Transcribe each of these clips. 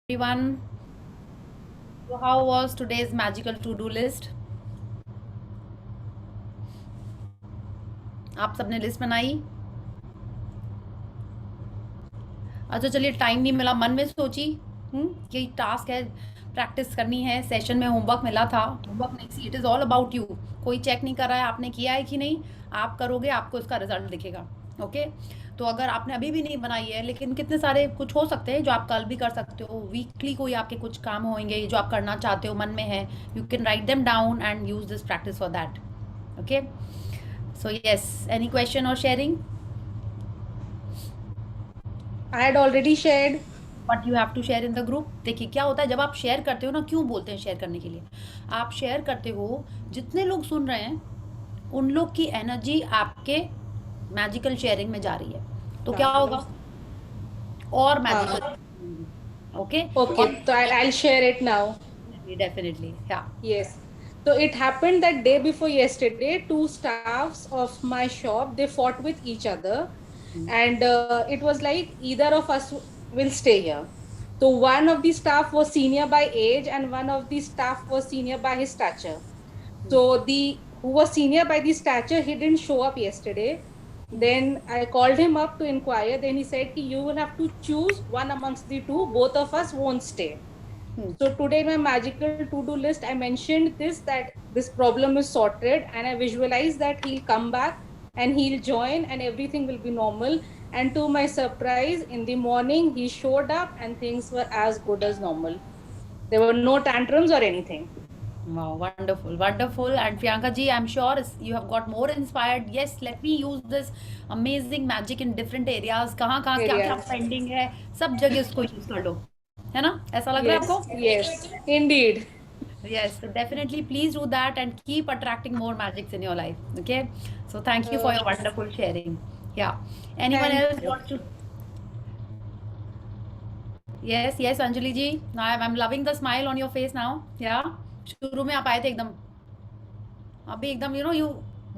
everyone. So how was today's magical to-do list? आप सबने list बनाई? अच्छा चलिए, टाइम नहीं मिला, मन में सोची कि टास्क है, प्रैक्टिस करनी है, सेशन में होमवर्क मिला था, होमवर्क नहीं see, it is all about you. कोई चेक नहीं कर रहा है आपने किया है कि नहीं, आप करोगे आपको इसका रिजल्ट दिखेगा। ओके, तो अगर आपने अभी भी नहीं बनाई है, लेकिन कितने सारे कुछ हो सकते हैं जो आप कल भी कर सकते हो, वीकली कोई आपके कुछ काम होंगे जो आप करना चाहते हो, मन में है, you can write them down and use this practice for that. Okay, so yes, any question और sharing? I had already shared. But you have to share in the group. देखिए क्या होता है जब आप शेयर करते हो ना, क्यों बोलते हैं शेयर करने के लिए, आप शेयर करते हो, जितने लोग सुन रहे हैं उन लोग की एनर्जी आपके मैजिकल शेयरिंग में जा रही है, तो क्या होगा, और magical. Okay, Okay, so I'll share it now. Definitely या Yes. So it happened that day before yesterday, two staffs of my shop, they fought with each other, and it was like either of us will stay here. So one of the staff was senior by age, and one of the staff was senior by his stature. So the who was senior by the stature, he didn't show up yesterday. Then I called him up to inquire. Then he said, "You will have to choose one amongst the two. Both of us won't stay." So today in my magical to-do list, I mentioned this, that this problem is sorted, and I visualize that he'll come back and he'll join and everything will be normal. And to my surprise, in the morning, he showed up and things were as good as normal. There were no tantrums or anything. Wow, wonderful, wonderful. And Priyanka ji, I'm sure you have got more inspired. Yes, let me use this amazing magic in different areas. कहाँ कहाँ क्या क्या Areas. Pending है, सब जगह उसको use कर लो, है ना? ऐसा लग रहा है Yes, आपको? yes, indeed. Yes, so definitely please do that and keep attracting more magics in your life. Okay, so thank you for your wonderful sharing. Yeah, anyone Thank else you. want to? Yes, yes, Anjali ji, I'm loving the smile on your face now. Yeah, शुरू में आप आए थे एकदम, अभी एकदम you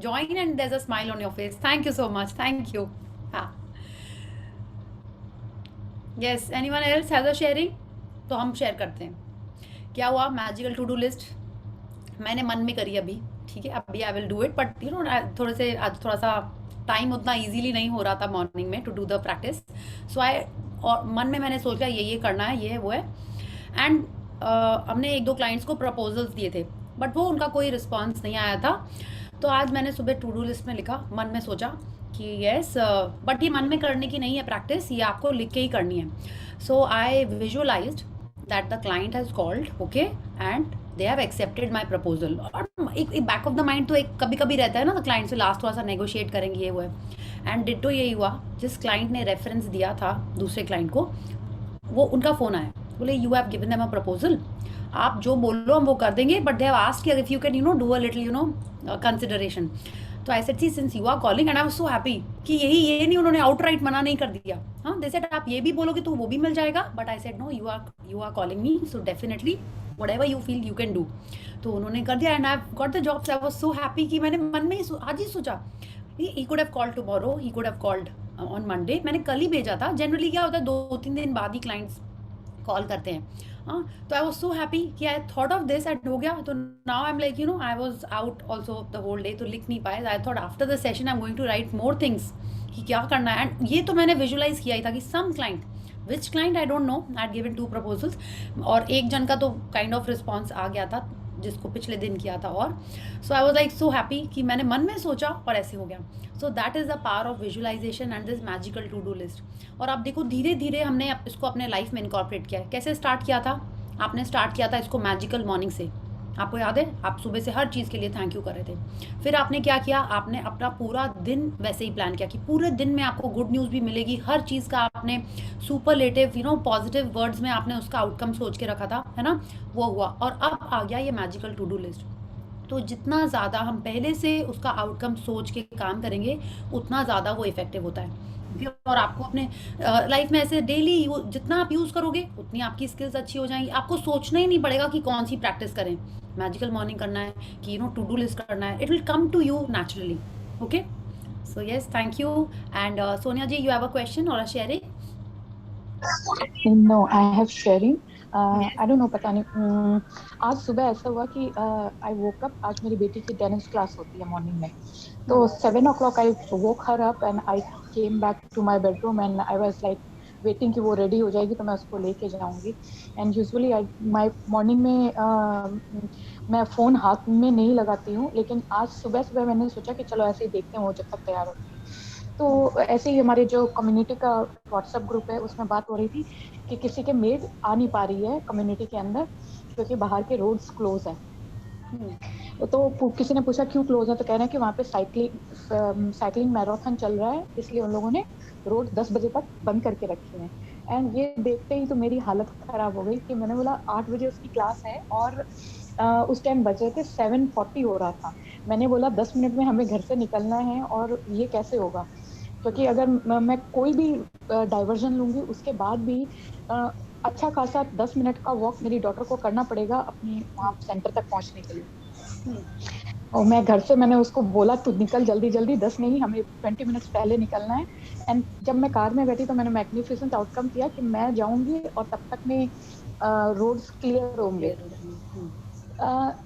join and there's a smile on your face. Thank you so much. Thank you. हाँ, yes, anyone else has a sharing? तो हम शेयर करते हैं। क्या हुआ, मैजिकल टू डू लिस्ट मैंने मन में करी अभी, ठीक है, अभी I will do it, but थोड़े से आज थोड़ा सा टाइम उतना इजीली नहीं हो रहा था मॉर्निंग में टू डू द प्रैक्टिस, सो आई, और मन में मैंने सोचा ये करना है, ये है वो है, एंड हमने एक दो क्लाइंट्स को प्रपोजल्स दिए थे, बट वो उनका कोई रिस्पॉन्स नहीं आया था। तो आज मैंने सुबह टू डू लिस्ट में लिखा, मन में सोचा कि यस, बट ये मन में करने की नहीं है प्रैक्टिस, ये आपको लिख के ही करनी है। सो आई visualised that the client has called, okay, and they have accepted my proposal। और एक बैक ऑफ द माइंड तो एक कभी कभी रहता है ना, तो क्लाइंट से लास्ट थोड़ा सा नेगोशिएट करेंगे, ये वो है, एंड डिटो यही हुआ। जिस क्लाइंट ने रेफरेंस दिया था दूसरे क्लाइंट को, वो उनका फ़ोन आया, बोले you have given them a proposal, आप जो बोलो हम वो कर देंगे, but they have asked if you can do a little consideration. तो I said see since you are calling, and I was so happy कि ये नहीं, उन्होंने आउटराइट मना नहीं कर दिया। हाँ, दे सेड आप ये भी बोलोगे तो वो भी मिल जाएगा, but I said no, you are calling me, so definitely whatever you feel you can do. तो उन्होंने कर दिया and I got the job. I was so happy कि मैंने मन में आज ही सोचा, he could have called tomorrow, he could have called on Monday, मैंने कल ही भेजा था। जनरली क्या होता है 2-3 दिन बाद ही क्लाइंट्स कॉल करते हैं। हाँ, तो आई वॉज सो हैप्पी कि I thought of this and हो गया। तो now I am like I was out also the whole day, तो लिख नहीं पाए। I thought after the session I am going to write more things कि क्या करना है, एंड ये तो मैंने विजुअलाइज किया ही था कि some client, which client I don't know, I had given 2 proposals, और एक जन का तो काइंड ऑफ रिस्पॉन्स आ गया था जिसको पिछले दिन किया था। और so I was like so happy कि मैंने मन में सोचा और ऐसे हो गया। So that is the power of visualization and this magical to do list. और आप देखो धीरे धीरे हमने इसको अपने लाइफ में इनकॉर्पोरेट किया है। कैसे स्टार्ट किया था आपने? स्टार्ट किया था इसको मैजिकल मॉर्निंग से, आपको याद है? आप सुबह से हर चीज़ के लिए थैंक यू कर रहे थे। फिर आपने क्या किया, आपने अपना पूरा दिन वैसे ही प्लान किया कि पूरे दिन में आपको गुड न्यूज़ भी मिलेगी, हर चीज़ का आपने सुपरलेटिव पॉजिटिव वर्ड्स में आपने उसका आउटकम सोच के रखा था, है ना? वो हुआ, और अब आ गया ये मैजिकल टू डू लिस्ट। तो जितना ज़्यादा हम पहले से उसका आउटकम सोच के काम करेंगे, उतना ज़्यादा वो इफेक्टिव होता है। और आपको अपने लाइफ में ऐसे डेली जितना आप यूज़ करोगे उतनी आपकी स्किल्स अच्छी हो जाएंगी। आपको सोचना ही नहीं पड़ेगा कि कौन सी प्रैक्टिस करें, मैजिकल मॉर्निंग करना है कि टू डू लिस्ट करना है, it will come to you naturally. Okay, so yes, thank you. And Sonia ji, you have a question और a sharing? No, I have sharing. Yes. I don't know, पता नहीं। आज सुबह ऐसा हुआ कि आई वोक अप, आज मेरी बेटी की टेनिस क्लास होती है मॉर्निंग में, तो 7 o'clock I woke her up and I came back to my bedroom and I was like waiting कि वो रेडी हो जाएगी तो मैं उसको लेके जाऊंगी। And usually I my morning में मैं फोन हाथ में नहीं लगाती हूँ, लेकिन आज सुबह सुबह मैंने सोचा कि चलो ऐसे ही देखते हैं वो जब तक तैयार होती है। तो ऐसे ही हमारे जो कम्युनिटी का व्हाट्सएप ग्रुप है उसमें बात हो रही थी कि किसी के मेड आ नहीं पा रही है कम्युनिटी के अंदर क्योंकि बाहर के रोड्स क्लोज है। तो किसी ने पूछा क्यों क्लोज है, तो कह रहे हैं कि वहाँ पे साइकिलिंग मैराथन चल रहा है, इसलिए उन लोगों ने रोड 10 बजे तक बंद करके रखे हैं। एंड ये देखते ही तो मेरी हालत खराब हो गई कि मैंने बोला 8 बजे उसकी क्लास है और उस टाइम बजे थे 7:40 हो रहा था। मैंने बोला 10 मिनट में हमें घर से निकलना है और ये कैसे होगा, क्योंकि अगर मैं कोई भी डाइवर्जन लूंगी उसके बाद भी अच्छा खासा 10 मिनट का वॉक मेरी डॉटर को करना पड़ेगा अपनी वहाँ सेंटर तक पहुंचने के लिए। और मैं घर से मैंने उसको बोला तू निकल जल्दी जल्दी, 10 नहीं हमें 20 मिनट्स पहले निकलना है। एंड जब मैं कार में बैठी तो मैंने मैग्निफिसेंट आउटकम किया कि मैं जाऊंगी और तब तक में रोड्स क्लियर होंगे।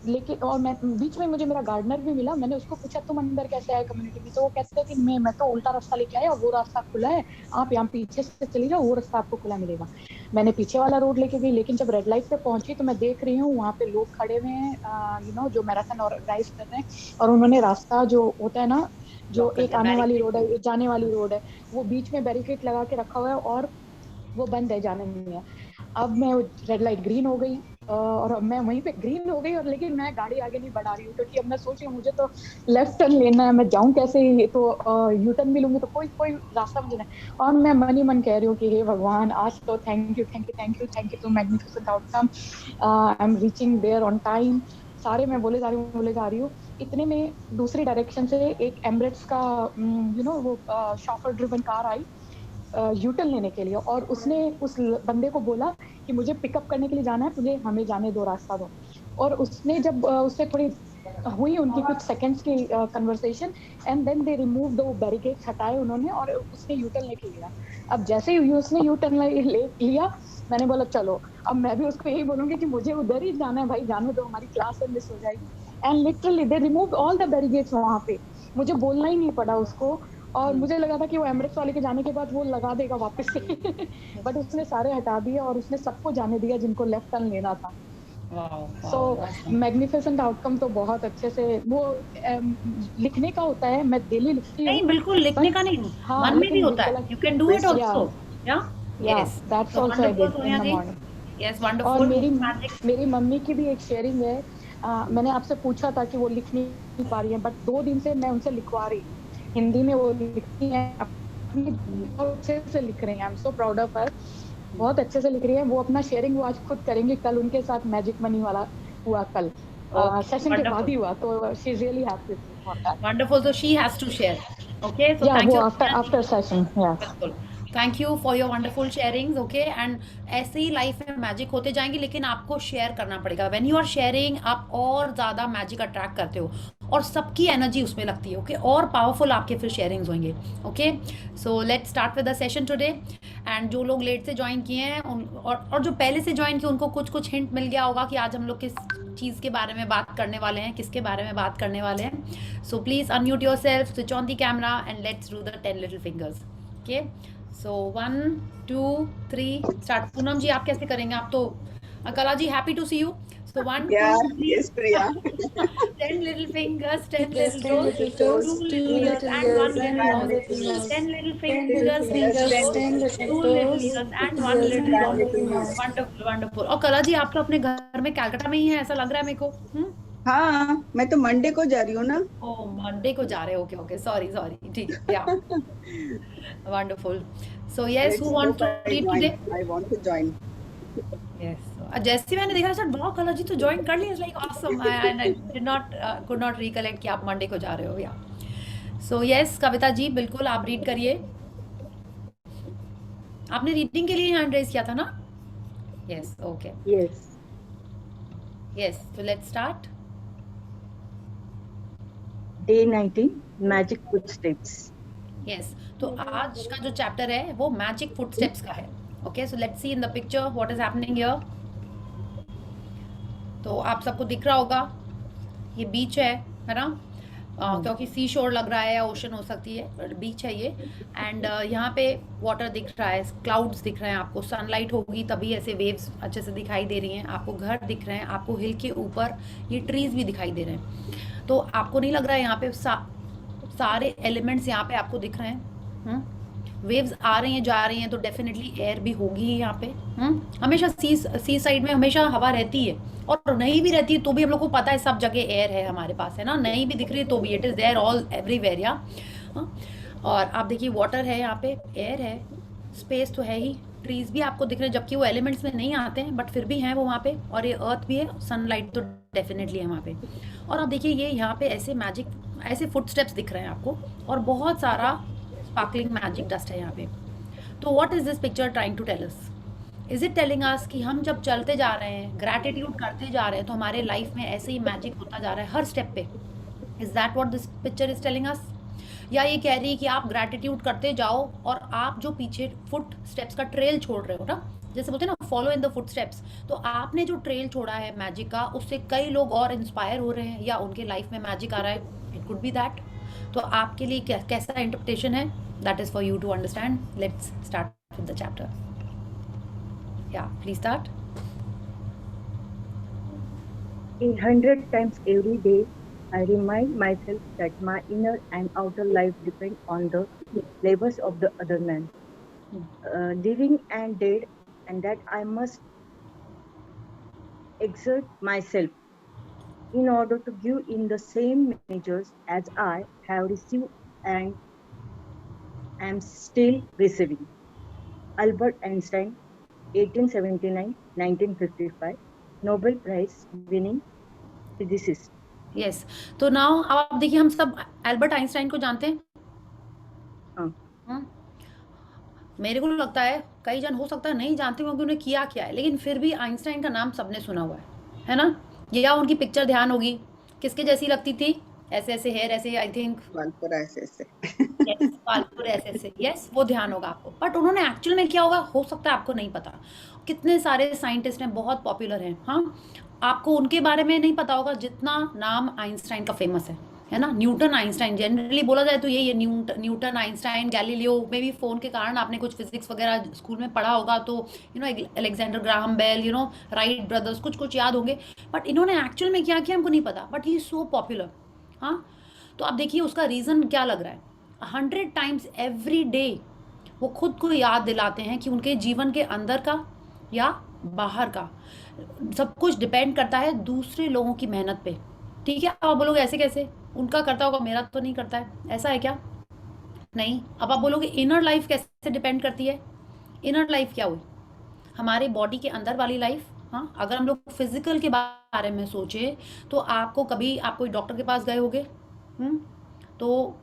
लेकिन और मैं बीच में मुझे मेरा गार्डनर भी मिला, मैंने उसको पूछा तुम अंदर कैसे आए कम्युनिटी में, तो वो कहते हैं कि मैं तो उल्टा रास्ता लेके आया और वो रास्ता खुला है, आप यहाँ पीछे से चली जाओ, वो रास्ता आपको खुला मिलेगा। मैंने पीछे वाला रोड लेके गई, लेकिन जब रेड लाइट पे पहुंची तो मैं देख रही हूँ वहाँ पे लोग खड़े हुए हैं जो मैराथन ऑर्गेनाइज कर रहे हैं, और उन्होंने रास्ता जो होता है ना, जो एक आने वाली रोड है, जाने वाली रोड है, वो बीच में बैरिकेड लगा के रखा हुआ है और वो बंद है, जाने नहीं है। अब मैं रेड लाइट ग्रीन हो गई और मैं वहीं पे ग्रीन हो गई, और लेकिन मैं गाड़ी आगे नहीं बढ़ा रही हूँ क्योंकि अब मैं सोच रही हूँ मुझे तो लेफ्ट टर्न लेना है, मैं जाऊं कैसे, तो यू टर्न भी लूंगी तो कोई कोई रास्ता मुझे नहीं। और मैं मन ही मन कह रही हूँ कि हे भगवान, आज तो thank you thank you thank you thank you to magnificent outcome, I am reaching there on time. सारे मैं बोले जा रही हूँ। इतने में दूसरी डायरेक्शन से एक एमरेट्स का वो शॉफर ड्रिवन कार आई यूटर्न लेने के लिए, और उसने उस बंदे को बोला कि मुझे पिकअप करने के लिए जाना है, तुझे हमें जाने दो, रास्ता दो। और उसने जब उससे थोड़ी हुई उनकी कुछ सेकंड्स की conversation, and then they remove दो बैरिकेड्स, हटाए उन्होंने और उसने यूटर्न लेके लिया। अब जैसे ही उसने यूटर्न ले लिया, मैंने बोला चलो अब मैं भी उसको यही बोलूंगी कि मुझे उधर ही जाना है भाई, जाने दो, हमारी क्लास मिस हो जाएगी। And literally they remove all the barricades वहां पे, मुझे बोलना ही नहीं पड़ा उसको। और मुझे लगा था कि वो एमरेट्स वाले के जाने के बाद वो लगा देगा वापस से बट उसने सारे हटा दिए और उसने सबको जाने दिया जिनको लेफ्ट टर्न लेना था। सो मैग्निफिसेंट आउटकम तो बहुत अच्छे से वो लिखने का होता है, मैं डेली लिखती हूँ। नहीं बिल्कुल लिखने का नहीं, हाँ, मन में भी होता है, you can do it also. Yeah yes, that's also I did in the morning. Yes और वंडरफुल। मेरी मम्मी की भी एक शेयरिंग है। मैंने आपसे पूछा था कि वो लिख नहीं पा रही है, बट 2 दिन से मैं उनसे लिखवा रही हूँ हिंदी में, वो लिखती हैं अपनी, बहुत अच्छे से लिख रही हैं, I am so proud of her, बहुत अच्छे से लिख रही है वो। अपना शेयरिंग वो आज खुद करेंगी, कल उनके साथ मैजिक मनी वाला हुआ, कल सेशन के बाद ही हुआ, तो she is really happy for that. Wonderful, so she has to share. Okay, so thank वो यू आफ्टर सेशन, या बिल्कुल, thank you for your wonderful sharings. Okay, and ऐसे ही लाइफ में मैजिक होते जाएंगे, लेकिन आपको शेयर करना पड़ेगा। व्हेन यू आर शेयरिंग आप और ज़्यादा मैजिक अट्रैक्ट करते हो और सबकी एनर्जी उसमें लगती है। ओके, और पावरफुल आपके फिर शेयरिंग्स होंगे। Okay, so let's start with the session today. And जो लोग लेट से ज्वाइन किए हैं और जो पहले से ज्वाइन किए उनको कुछ कुछ हिंट मिल गया होगा कि आज हम लोग किस चीज़ के बारे में बात करने वाले हैं, किसके बारे में बात करने वाले हैं। So please unmute yourself, switch on the camera and let's do the 10 little fingers. Okay, so 1 2 3 start. Poonam ji आप कैसे करेंगे? आप तो Kala ji happy to see you. So 1 2 3 Yes, Priya. 10 little fingers, 10 Yes, little 10 toes, little toes, 2 2 little ears little and 1 ears, and little 1 nose. little nose. 10 little 10 fingers, little 10 fingers, little toes, 10 2 little little toes, ears and 1 ears, little and 1 nose. little nose. Wonderful wonderful. और कला जी आप तो अपने घर में कलकत्ता में ही है ऐसा लग रहा है मेरे को। हाँ, मैं तो मंडे को जा रही हूँ ना। ओह मंडे को जा रहे हो? ओके ओके, सॉरी सॉरी, ठीक है, yeah wonderful. So yes, who wants to read today? I want to join. Yes, जैसे मैंने देखा सर वाह कला जी तो ज्वाइन कर ली, is like awesome, and I did not could not recollect कि आप मंडे को जा रहे हो। या सो यस कविता जी बिल्कुल आप रीड करिए। आपने रीडिंग के लिए हैंड रेज किया था ना? Yes, okay, Yes. यस, तो let's start. Day 19 Magic Footsteps. Yes, तो आज का जो चैप्टर है वो मैजिक फुटस्टेप्स का है। Okay, so let's C in the picture what is happening here. तो आप सबको दिख रहा होगा ये बीच है ना? क्योंकि सी शोर लग रहा है या ओशन हो सकती है, बीच है ये। एंड यहाँ पे वाटर दिख रहा है, क्लाउड्स दिख रहे हैं आपको, सनलाइट होगी तभी ऐसे वेव्स अच्छे से दिखाई दे रही हैं आपको, घर दिख रहे हैं आपको, हिल के ऊपर ये ट्रीज भी दिखाई दे रहे हैं। तो आपको नहीं लग रहा है यहाँ पे सारे एलिमेंट्स यहाँ पे आपको दिख रहे हैं? वेव्स आ रही हैं जा रही हैं, तो डेफिनेटली एयर भी होगी ही यहाँ पे। हमेशा सी साइड में हमेशा हवा रहती है, और नहीं भी रहती है तो भी हम लोग को पता है सब जगह एयर है हमारे पास, है ना? नहीं भी दिख रही है तो भी it is there all everywhere, yeah और आप देखिए वाटर है यहाँ पे, एयर है, स्पेस तो है ही, ट्रीज भी आपको दिख रहे हैं जबकि वो एलिमेंट्स में नहीं आते हैं बट फिर भी हैं वो वहाँ पे, और ये अर्थ भी है, सनलाइट तो डेफिनेटली है वहाँ पे। और आप देखिए ये यहाँ पे ऐसे मैजिक ऐसे फुटस्टेप्स दिख रहे हैं आपको, और बहुत सारा स्पार्कलिंग मैजिक डस्ट है यहाँ पे। तो what is this picture trying to tell us? Is it telling us कि हम जब चलते जा रहे हैं, ग्रैटिट्यूड करते जा रहे हैं, तो हमारे लाइफ में ऐसे ही मैजिक होता जा रहा है हर स्टेप पे? Is that what this picture is telling अस? या ये कह रही है कि आप ग्रैटिट्यूड करते जाओ और आप जो पीछे फुट स्टेप्स का ट्रेल छोड़ रहे हो ना, जैसे बोलते हैं ना follow in the foot steps, तो आपने जो ट्रेल छोड़ा है मैजिक का, उससे कई लोग और इंस्पायर हो रहे हैं या उनके लाइफ में मैजिक आ रहा है, इट कुड बी दैट। तो आपके लिए कैसा इंटरप्रिटेशन है, that is for you to understand. Let's start with the chapter. Yeah please start. 100 times every day, I remind myself that my inner and outer life depend on the labors of the other man, living and dead, and that I must exert myself in order to give in the same measures as I have received and am still receiving. Albert Einstein, 1879-1955, Nobel Prize winning physicist. Yes तो now अब आप देखिए, हम सब Albert Einstein को जानते हैं। हाँ। मेरे को लगता है कई जन हो सकता है नहीं जानते होंगे उन्हें किया क्या है, लेकिन फिर भी आइंस्टाइन का नाम सबने सुना हुआ है ना? या उनकी पिक्चर ध्यान होगी, किसके जैसी लगती थी? ऐसे ऐसे हेयर, ऐसे आई थिंक वालपुरा ऐसे वालपुर ऐसे, यस वो ध्यान होगा आपको। बट उन्होंने एक्चुअल में क्या होगा हो सकता है आपको नहीं पता। कितने सारे साइंटिस्ट हैं, बहुत पॉपुलर हैं, हाँ, आपको उनके बारे में नहीं पता होगा जितना नाम आइंस्टाइन का फेमस है ना? न्यूटन आइंस्टाइन जनरली बोला जाए तो ये न्यूटन आइंस्टाइन गैलीलियो में भी फ़ोन के कारण आपने कुछ फिजिक्स वगैरह स्कूल में पढ़ा होगा, तो Alexander Graham Bell, Wright brothers, कुछ याद होंगे। बट इन्होंने एक्चुअल में क्या किया हमको नहीं पता, but he is so popular. हाँ, तो आप देखिए उसका रीज़न क्या लग रहा है। 100 times एवरी डे वो खुद को याद दिलाते हैं कि उनके जीवन के अंदर का या बाहर का सब कुछ डिपेंड करता है दूसरे लोगों की मेहनत पे। ठीक है, अब आप बोलोगे ऐसे कैसे, उनका करता होगा मेरा तो नहीं करता है, ऐसा है क्या? नहीं। अब आप बोलोगे इनर लाइफ कैसे डिपेंड करती है? इनर लाइफ क्या हुई? हमारे बॉडी के अंदर वाली लाइफ। हाँ, अगर हम लोग फिजिकल के बारे में सोचे तो आपको कभी आप कोई डॉक्टर के पास गए होगे, तो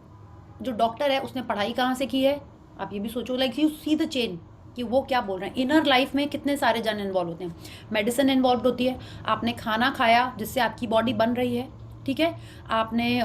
जो डॉक्टर है उसने पढ़ाई कहाँ से की है? आप ये भी सोचो, like you see the chain कि वो क्या बोल रहे हैं। इनर लाइफ में कितने सारे जन इन्वॉल्व होते हैं, मेडिसिन इन्वॉल्व होती है, आपने खाना खाया जिससे आपकी बॉडी बन रही है, ठीक है, आपने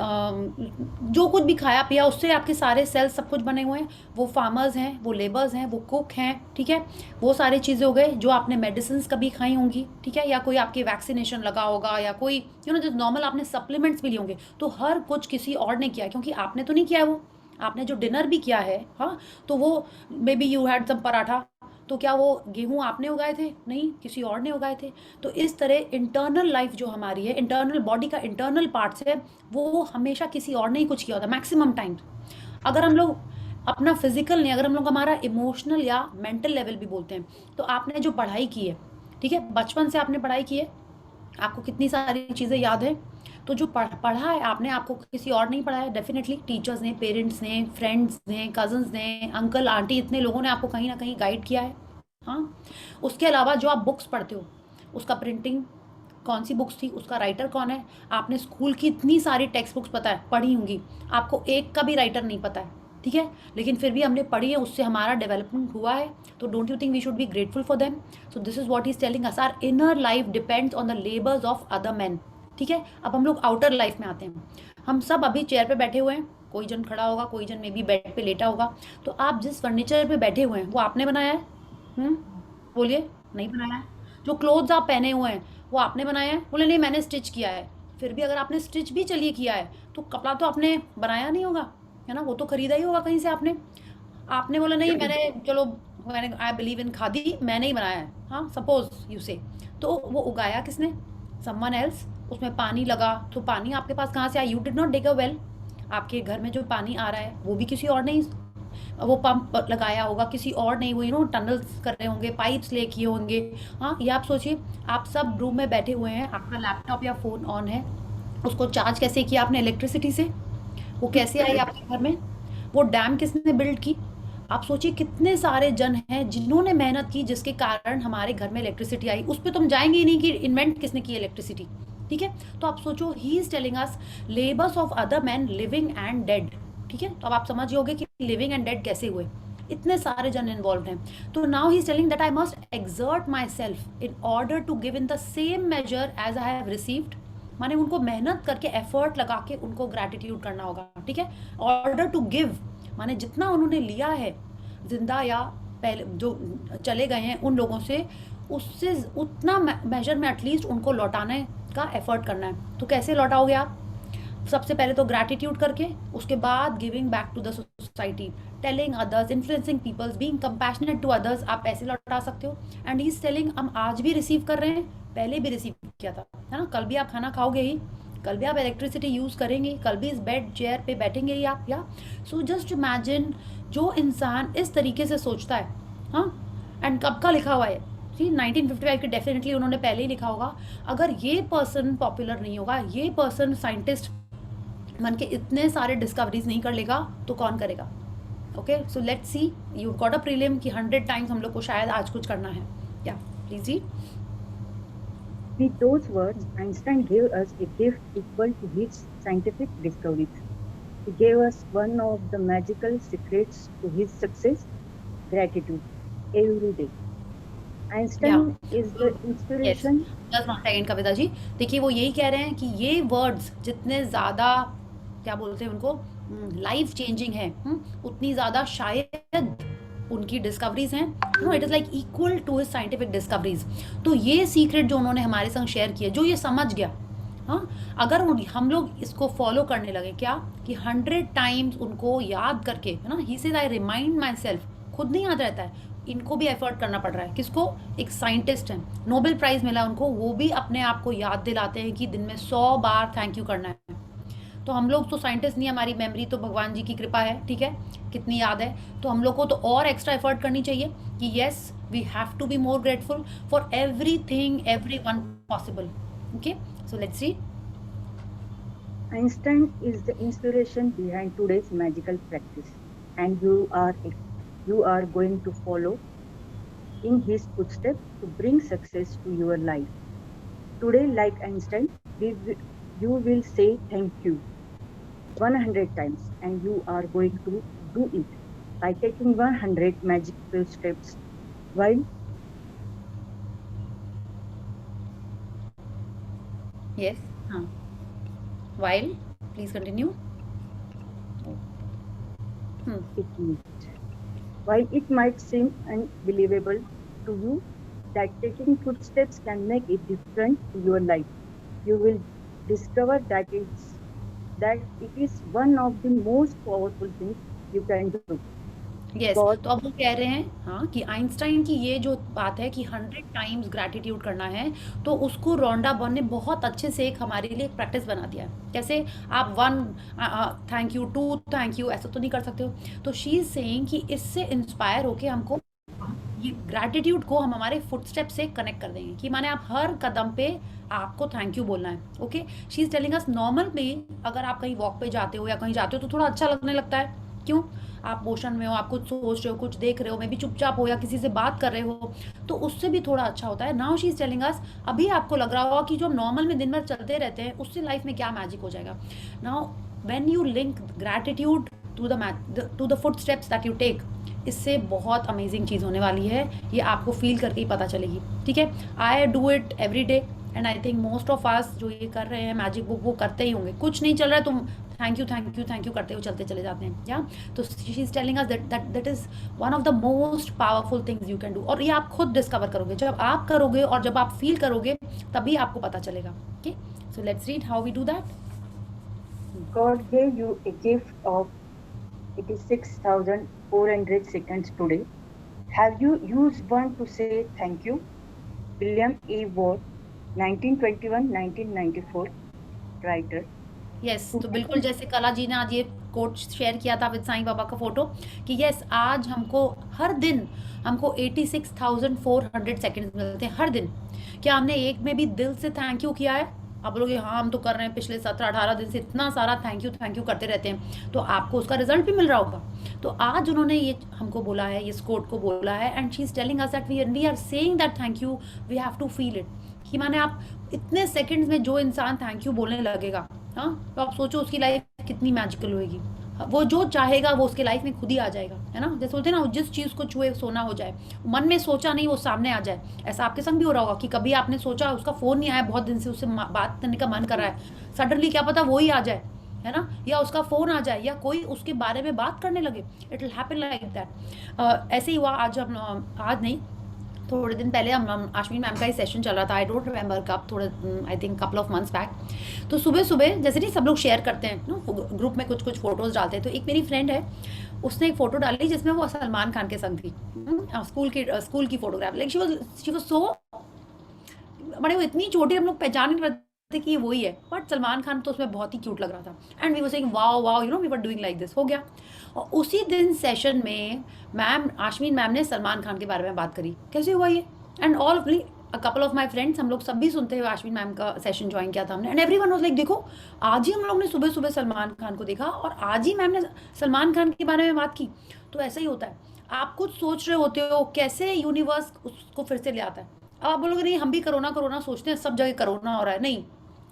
जो कुछ भी खाया पिया उससे आपके सारे सेल्स सब कुछ बने हुए हैं, वो फार्मर्स हैं, वो लेबर्स हैं, वो कुक हैं, ठीक है, वो सारी चीज़ें हो गए जो आपने मेडिसिन कभी खाई होंगी, ठीक है, या कोई आपके वैक्सीनेशन लगा होगा, या कोई जो नॉर्मल आपने सप्लीमेंट्स भी लिए होंगे, तो हर कुछ किसी और ने किया, क्योंकि आपने तो नहीं किया है वो। आपने जो डिनर भी किया है, हाँ, तो वो maybe you had some paratha, तो क्या वो गेहूं आपने उगाए थे? नहीं, किसी और ने उगाए थे। तो इस तरह इंटरनल लाइफ जो हमारी है, इंटरनल बॉडी का इंटरनल पार्ट्स है, वो हमेशा किसी और ने ही कुछ किया होता है मैक्सिमम टाइम। अगर हम लोग अपना फिजिकल नहीं, अगर हम लोग हमारा इमोशनल या मेंटल लेवल भी बोलते हैं, तो आपने जो पढ़ाई की है, ठीक है, बचपन से आपने पढ़ाई की है, आपको कितनी सारी चीज़ें याद है, तो जो पढ़ा है आपने, आपको किसी और नहीं पढ़ाया, डेफिनेटली टीचर्स ने, पेरेंट्स ने, फ्रेंड्स ने, कजन्स ने, अंकल आंटी, इतने लोगों ने आपको कहीं ना कहीं गाइड किया है। हाँ, उसके अलावा जो आप बुक्स पढ़ते हो, उसका प्रिंटिंग कौन सी बुक्स थी, उसका राइटर कौन है, आपने स्कूल की इतनी सारी टेक्स्ट बुक्स पढ़ी होंगी, आपको एक का भी राइटर नहीं पता है, ठीक है, लेकिन फिर भी हमने पढ़ी है, उससे हमारा डेवलपमेंट हुआ है। तो don't you think we should be grateful for them? So this is what he is telling us, our inner life depends on the labours of other man. ठीक है, अब हम लोग आउटर लाइफ में आते हैं। हम सब अभी चेयर पे बैठे हुए हैं, कोई जन खड़ा होगा, कोई जन मे बी बेड पे लेटा होगा, तो आप जिस फर्नीचर पे बैठे हुए हैं वो आपने बनाया है? बोलिए, नहीं बनाया है। जो क्लोथ्स आप पहने हुए हैं वो आपने बनाया है? बोले नहीं मैंने स्टिच किया है। फिर भी अगर आपने स्टिच भी चलिए किया है तो कपड़ा तो आपने बनाया नहीं होगा, है ना, वो तो खरीदा ही होगा कहीं से आपने। आपने बोला नहीं मैंने, चलो मैंने, आई बिलीव इन खादी, मैंने ही बनाया है, हाँ सपोज यू से, तो वो उगाया किसने? Someone else. उसमें पानी लगा तो पानी आपके पास कहाँ से आया? You did not dig a well. आपके घर में जो पानी आ रहा है वो भी किसी और ने वो पंप लगाया होगा, किसी और ने, वो टनल्स कर रहे होंगे, पाइप्स ले किए होंगे। हाँ, ये आप सोचिए, आप सब रूम में बैठे हुए हैं, आपका लैपटॉप या फ़ोन ऑन है, उसको चार्ज कैसे किया आपने? इलेक्ट्रिसिटी से। वो कैसे आई आपके घर में? वो डैम किसने बिल्ड की? आप सोचिए कितने सारे जन हैं जिन्होंने मेहनत की, जिसके कारण हमारे घर में इलेक्ट्रिसिटी आई। उस पर तुम जाएंगे ही नहीं कि इन्वेंट किसने की इलेक्ट्रिसिटी, ठीक है। तो आप सोचो, ही is telling us labours of other man living and dead, ठीक है। तो अब आप समझ होगे कि लिविंग एंड डेड कैसे हुए, इतने सारे जन इन्वॉल्व हैं। तो now he is telling that I must exert myself in order to give in the same measure as I have received. माने उनको मेहनत करके, एफर्ट लगा के उनको ग्रैटिट्यूड करना होगा, ठीक है। ऑर्डर टू गिव माने जितना उन्होंने लिया है जिंदा या पहले जो चले गए हैं उन लोगों से, उससे उतना मेजर में एटलीस्ट उनको लौटाने का एफर्ट करना है। तो कैसे लौटाओगे आप? सबसे पहले तो ग्रैटिट्यूड करके, उसके बाद giving back to the society, telling others, influencing peoples, being compassionate to others. आप ऐसे लौटा सकते हो। एंड ही इज टेलिंग हम आज भी रिसीव कर रहे हैं, पहले भी रिसीव किया था, है ना। कल भी आप खाना खाओगे ही, कल भी आप इलेक्ट्रिसिटी यूज़ करेंगे, कल भी इस बेड चेयर पे बैठेंगे ही आप, या सो जस्ट इमेजिन जो इंसान इस तरीके से सोचता है, हाँ। एंड कब का लिखा हुआ है? जी 1955 के डेफिनेटली उन्होंने पहले ही लिखा होगा। अगर ये पर्सन पॉपुलर नहीं होगा, ये पर्सन साइंटिस्ट बन के इतने सारे डिस्कवरीज नहीं कर लेगा, तो कौन करेगा? Okay, so let's C, you got a prelim कि 100 टाइम्स हम लोग को शायद आज कुछ करना है। क्या प्लीज जी। With those words, Einstein gave us a gift equal to his scientific discoveries. He gave us one of the magical secrets to his success, gratitude, every day. Einstein is the inspiration. Just one second Kavita ji, देखिए वो यही कह रहे हैं कि ये words जितने ज़्यादा, क्या बोलते हैं उनको, लाइफ चेंजिंग है, उतनी ज़्यादा शायद उनकी डिस्कवरीज हैं। No, it is like equal to his scientific discoveries. तो ये सीक्रेट जो उन्होंने हमारे संग शेयर किया, जो ये समझ गया, हाँ, अगर हम लोग इसको फॉलो करने लगे, क्या कि 100 टाइम्स उनको याद करके, है ना, he said I remind my self, खुद नहीं याद रहता है, इनको भी एफर्ट करना पड़ रहा है। किसको? एक साइंटिस्ट हैं, नोबेल प्राइज़ मिला उनको, वो भी अपने आप को याद दिलाते हैं कि दिन में 100 बार थैंक यू करना है। तो हम लोग तो साइंटिस्ट नहीं, हमारी मेमोरी तो भगवान जी की कृपा है, ठीक है, कितनी याद है। तो हम लोग को तो और एक्स्ट्रा एफर्ट करनी चाहिए कि yes we have to be more grateful for everything, everyone possible. Okay, so let's see. Einstein is the inspiration behind today's magical practice, and you are going to follow in his footsteps to bring success to your life. Today, like Einstein, you will say thank you 100 times, and you are going to do it by taking 100 magical steps while yes, हाँ, while, please continue. While it might seem unbelievable to you that taking footsteps can make a difference to your life, you will discover that it is one of the most powerful things you can do. Yes, तो अब वो कह रहे हैं, हाँ, कि Einstein की ये जो बात है कि 100 टाइम्स ग्रैटिट्यूड करना है, तो उसको रोंडा बॉर्न ने बहुत अच्छे से एक हमारे लिए प्रैक्टिस बना दिया है। कैसे? आप 1 थैंक यू, 2 थैंक यू, ऐसा तो नहीं कर सकते हो। तो शी इज सेइंग कि इससे इंस्पायर होके हमको ये ग्रैटिट्यूड को हम हमारे फुटस्टेप से कनेक्ट कर देंगे, कि माने आप हर कदम पे आपको थैंक यू बोलना है। Okay, she is telling us normal में अगर आप कहीं वॉक पे जाते हो या कहीं जाते हो तो थोड़ा अच्छा लगने लगता है। क्यों? आप मोशन में हो, आप कुछ सोच रहे हो, कुछ देख रहे हो, मे भी चुपचाप हो या किसी से बात कर रहे हो, तो उससे भी थोड़ा अच्छा होता है। नाउ शी इज टेलिंग अस, अभी आपको लग रहा होगा कि जो नॉर्मल में दिन भर चलते रहते हैं उससे लाइफ में क्या मैजिक हो जाएगा। Now when you link gratitude to the footsteps that you take, इससे बहुत अमेजिंग चीज़ होने वाली है, ये आपको फील करके ही पता चलेगी, ठीक है। I do it every day and I think most of us जो ये कर रहे हैं मैजिक बुक, वो करते ही होंगे। कुछ नहीं चल रहा है, तुम थैंक यू करते हुए चलते चले जाते हैं, या तो she is telling us that is one of the most powerful things you can do. और ये आप खुद डिस्कवर करोगे, जब आप करोगे और जब आप फील करोगे तभी आपको पता चलेगा. Okay, so let's read how we do that. God gave you a gift of 86,400 seconds today. Have you used one to say thank you? William A. Ward, 1921-1994, writer. Yes, तो बिल्कुल जैसे कला जी ने आज ये कोट शेयर किया था with Sai Baba का फोटो कि यस, आज हमको हर दिन हमको 86,400 सेकंड्स मिलते हैं हर दिन. क्या हमने एक में भी दिल से थैंक यू किया है? आप बोलोगे हाँ हम तो कर रहे हैं, पिछले 17-18 दिन से इतना सारा थैंक यू करते रहते हैं, तो आपको उसका रिजल्ट भी मिल रहा होगा. तो आज उन्होंने ये हमको बोला है, इस कोट को बोला है, and she is telling us that we are saying that thank you, we have to feel it. कि माने आप इतने सेकंड्स में जो इंसान थैंक यू बोलने लगेगा, हाँ, तो आप सोचो उसकी लाइफ कितनी मैजिकल होगी. वो जो चाहेगा वो उसके लाइफ में खुद ही आ जाएगा, है ना. जैसे बोलते हैं ना, जिस चीज़ को छुए सोना हो जाए. मन में सोचा नहीं, वो सामने आ जाए. ऐसा आपके संग भी हो रहा होगा कि कभी आपने सोचा, उसका फ़ोन नहीं आया, बहुत दिन से उससे बात करने का मन कर रहा है, सडनली क्या पता वो ही आ जाए, है ना, या उसका फ़ोन आ जाए, या कोई उसके बारे में बात करने लगे. It will happen like that. ऐसे ही हुआ आज. हम आज नहीं, थोड़े दिन पहले हम आश्विन मैम का ही सेशन चल रहा था. आई डोंट रिमेंबर कब, थोड़े I think couple of months back. तो सुबह सुबह जैसे नहीं सब लोग शेयर करते हैं नो, ग्रुप में कुछ कुछ फोटोज डालते हैं. तो एक मेरी फ्रेंड है, उसने एक फोटो डाली जिसमें वो सलमान खान के संग थी. स्कूल की photograph. Like she was so, बड़े वो इतनी छोटी, हम लोग पहचान नहीं पाते कि ये वही है, बट सलमान खान तो उसमें बहुत ही क्यूट लग रहा था. And we were saying wow wow, you know, we were doing like this. हो गया. और उसी दिन सेशन में मैम, आश्विन मैम ने सलमान खान के बारे में बात करी. कैसे हुआ ये? And all a couple of my friends, हम लोग सब भी सुनते हुए आश्विन मैम का सेशन ज्वाइन किया था हमने. एंड एवरीवन वाज लाइक, देखो आज ही हम लोग ने सुबह सुबह सलमान खान को देखा और आज ही मैम ने सलमान खान के बारे में बात की. तो ऐसा ही होता है, आप कुछ सोच रहे होते हो, कैसे यूनिवर्स उसको फिर से ले आता है. अब आप बोलोगे नहीं हम भी कोरोना कोरोना सोचते हैं, सब जगह कोरोना हो रहा है. नहीं,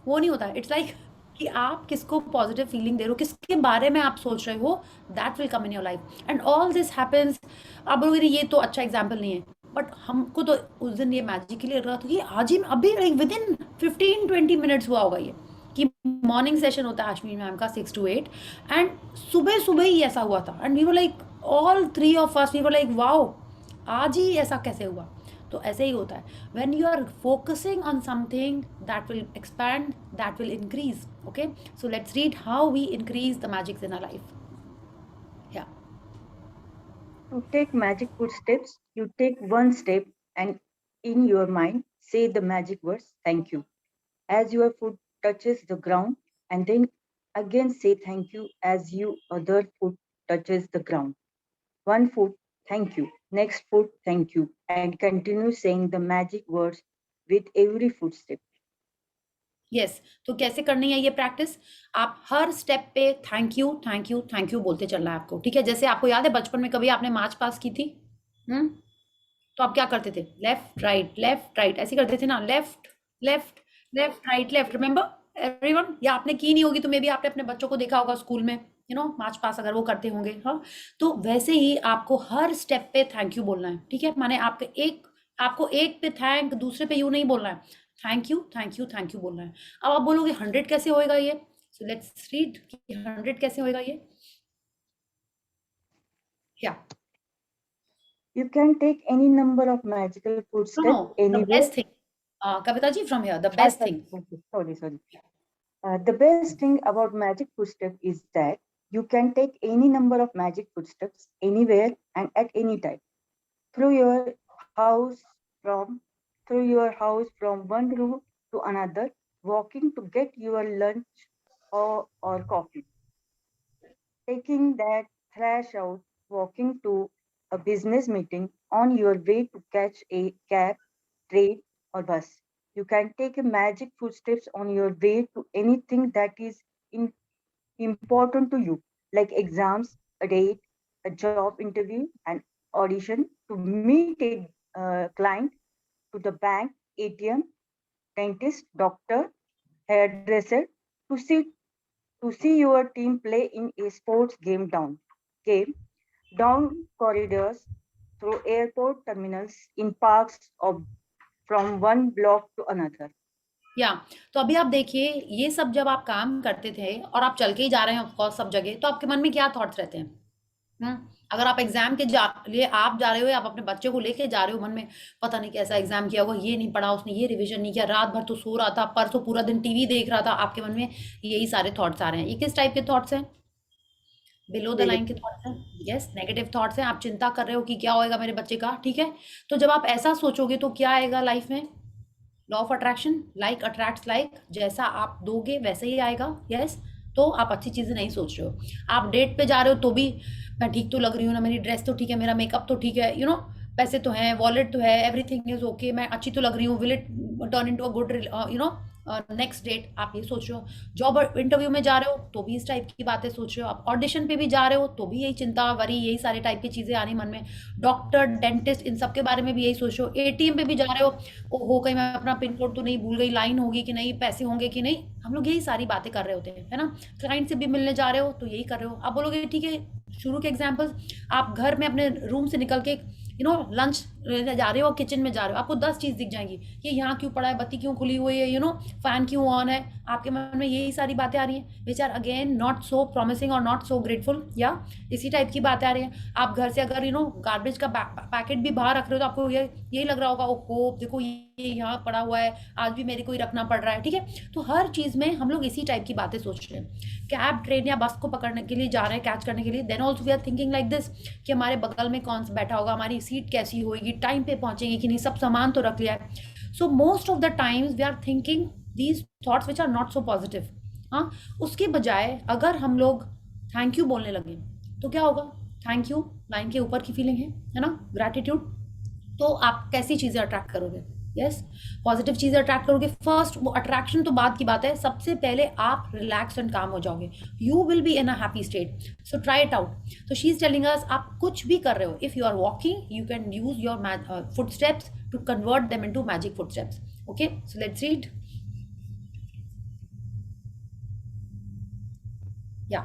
वो नहीं होता. इट्स लाइक कि आप किसको पॉजिटिव फीलिंग दे रहे हो, किसके बारे में आप सोच रहे हो, that will come in your life. And all this happens. आप बोलोगे नहीं ये तो अच्छा एग्जाम्पल नहीं है, बट हमको तो उस दिन ये मैजिकली लग रहा था कि आज ही अभी लाइक विद इन 15-20 मिनट्स हुआ होगा ये, कि मॉर्निंग सेशन होता है अश्विनी मैम का 6 to 8, एंड सुबह सुबह ही ऐसा हुआ था. And we were like, all three of us we were like wow, आज ही ऐसा कैसे हुआ. तो ऐसे ही होता है. When you are focusing on something, that will expand, that will increase. Okay, so let's read how we increase the magics in our life. Yeah To take magic footsteps, you take one step and in your mind say the magic words thank you as your foot touches the ground, and then again say thank you as your other foot touches the ground. One foot, thank you. Next foot, thank you. And continue saying the magic words with every footstep. Yes, तो कैसे करनी है ये practice? आप हर step पे thank you thank you thank you बोलते चलना है आपको. ठीक है, जैसे आपको याद है बचपन में कभी आपने मार्च पास की थी, तो आप क्या करते थे? लेफ्ट राइट ऐसे करते थे ना, left left left right left. Remember everyone? या आपने की नहीं होगी तो मे बी आपने अपने बच्चों को देखा होगा स्कूल में, यू नो, मार्च पास अगर वो करते होंगे. हाँ, तो वैसे ही आपको हर स्टेप पे थैंक यू बोलना है. ठीक है, माने आपको एक पे थैंक, दूसरे पे यू नहीं बोलना है. थैंक यू बोलना है. अब आप बोलोगे 100 कैसे होएगा ये? सो लेट्स रीड कि 100 कैसे होएगा ये. या You can take any number of magical footsteps no, the anywhere. Best thing, Kavita ji from here, the best thing. Sorry. The best thing about magic footstep is that you can take any number of magic footsteps anywhere and at any time through your house from one room to another, walking to get your lunch or coffee, taking that trash out, walking to a business meeting, on your way to catch a cab, train, or bus. You can take a magic footsteps on your way to anything that is important to you, like exams, a date, a job interview, an audition, to meet a client, to the bank, ATM, dentist, doctor, hairdresser, to see your team play in a sports game down corridors, through airport terminals, in parks, or from one block to another. या तो अभी आप देखिए, ये सब जब आप काम करते थे और आप चल के ही जा रहे हैं ऑफ कोर्स सब जगह, तो आपके मन में क्या थॉट्स रहते हैं? अगर आप एग्जाम के लिए आप जा रहे हो या आप अपने बच्चे को लेके जा रहे हो, मन में पता नहीं कैसा एग्जाम किया होगा, ये नहीं पढ़ा उसने, ये रिवीजन नहीं किया, रात भर तो सो रहा था, परसों पूरा दिन टीवी देख रहा था, आपके मन में यही सारे थॉट्स आ रहे हैं। ये किस टाइप के थॉट्स हैं? बिलो द लाइन के थॉट्स हैं। यस, नेगेटिव थॉट्स हैं। आप चिंता कर रहे हो कि क्या होएगा मेरे बच्चे का, ठीक है। तो जब आप ऐसा सोचोगे तो क्या आएगा लाइफ में? Law of attraction, like attracts like, जैसा आप दोगे वैसे ही आएगा। यस, तो आप अच्छी चीजें नहीं सोच रहे हो। आप डेट पे जा रहे हो तो भी मैं ठीक तो लग रही हूँ ना, मेरी ड्रेस तो ठीक है, मेरा मेकअप तो ठीक है, पैसे तो हैं, वॉलेट तो है, एवरीथिंग इज ओके, मैं अच्छी तो लग रही हूँ, will it turn into a good next date, आप ये सोच रहे हो। जॉब इंटरव्यू में जा रहे हो तो भी इस टाइप की बातें सोच रहे हो। आप ऑडिशन पे भी जा रहे हो तो भी यही चिंता, वरी, यही सारे टाइप की चीजें आ रही मन में। डॉक्टर, डेंटिस्ट, इन सब के बारे में भी यही सोच रहे हो। एटीएम पे भी जा रहे हो, ओ कहीं मैं अपना पिन कोड तो नहीं भूल गई, लाइन होगी कि नहीं, पैसे होंगे कि नहीं, हम लोग यही सारी बातें कर रहे होते हैं, है ना। क्लाइंट से भी मिलने जा रहे हो तो यही कर रहे हो। आप बोलोगे ठीक है, शुरू के एग्जाम्पल्स, आप घर में अपने रूम से निकल के लंच जा रहे हो, किचन में जा रहे हो, आपको 10 चीज दिख जाएंगी, ये यहाँ क्यों पड़ा है, बत्ती क्यों खुली हुई है, फैन क्यों ऑन है, आपके मन में यही सारी बातें आ रही हैं, which are again not so promising और नॉट सो ग्रेटफुल, या इसी टाइप की बातें आ रही हैं। आप घर से अगर गार्बेज का पैकेट भी बाहर रख रहे हो तो आपको यही लग रहा होगा, ओहो देखो ये यहाँ पड़ा हुआ है, आज भी मेरे को ही रखना पड़ रहा है, ठीक है। तो हर चीज में हम लोग इसी टाइप की बातें सोच रहे हैं। कैब, ट्रेन या बस को पकड़ने के लिए जा रहे हैं, कैच करने के लिए, then also we are thinking like this कि हमारे बगल में कौन सा बैठा होगा, हमारी सीट कैसी होगी, टाइम पे पहुंचेंगे कि नहीं, सब सामान तो रख लिया है। So most of the times we are thinking these thoughts which are not so positive. हाँ, उसके बजाय अगर हम लोग थैंक यू बोलने लगे तो क्या होगा? थैंक यू लाइन के ऊपर की फीलिंग है ना, ग्रैटिट्यूड। तो आप कैसी चीजें अट्रैक्ट करोगे? यस, पॉजिटिव चीजें अट्रैक्ट करोगे। फर्स्ट, वो अट्रैक्शन तो बाद की बात है, सबसे पहले आप रिलैक्स एंड काम हो जाओगे, you will be in a happy state. So try it out. तो शी इज टेलिंग अस, आप कुछ भी कर रहे हो, if you are walking you can use your foot steps to convert them into magic foot steps. Okay, so let's read. Yeah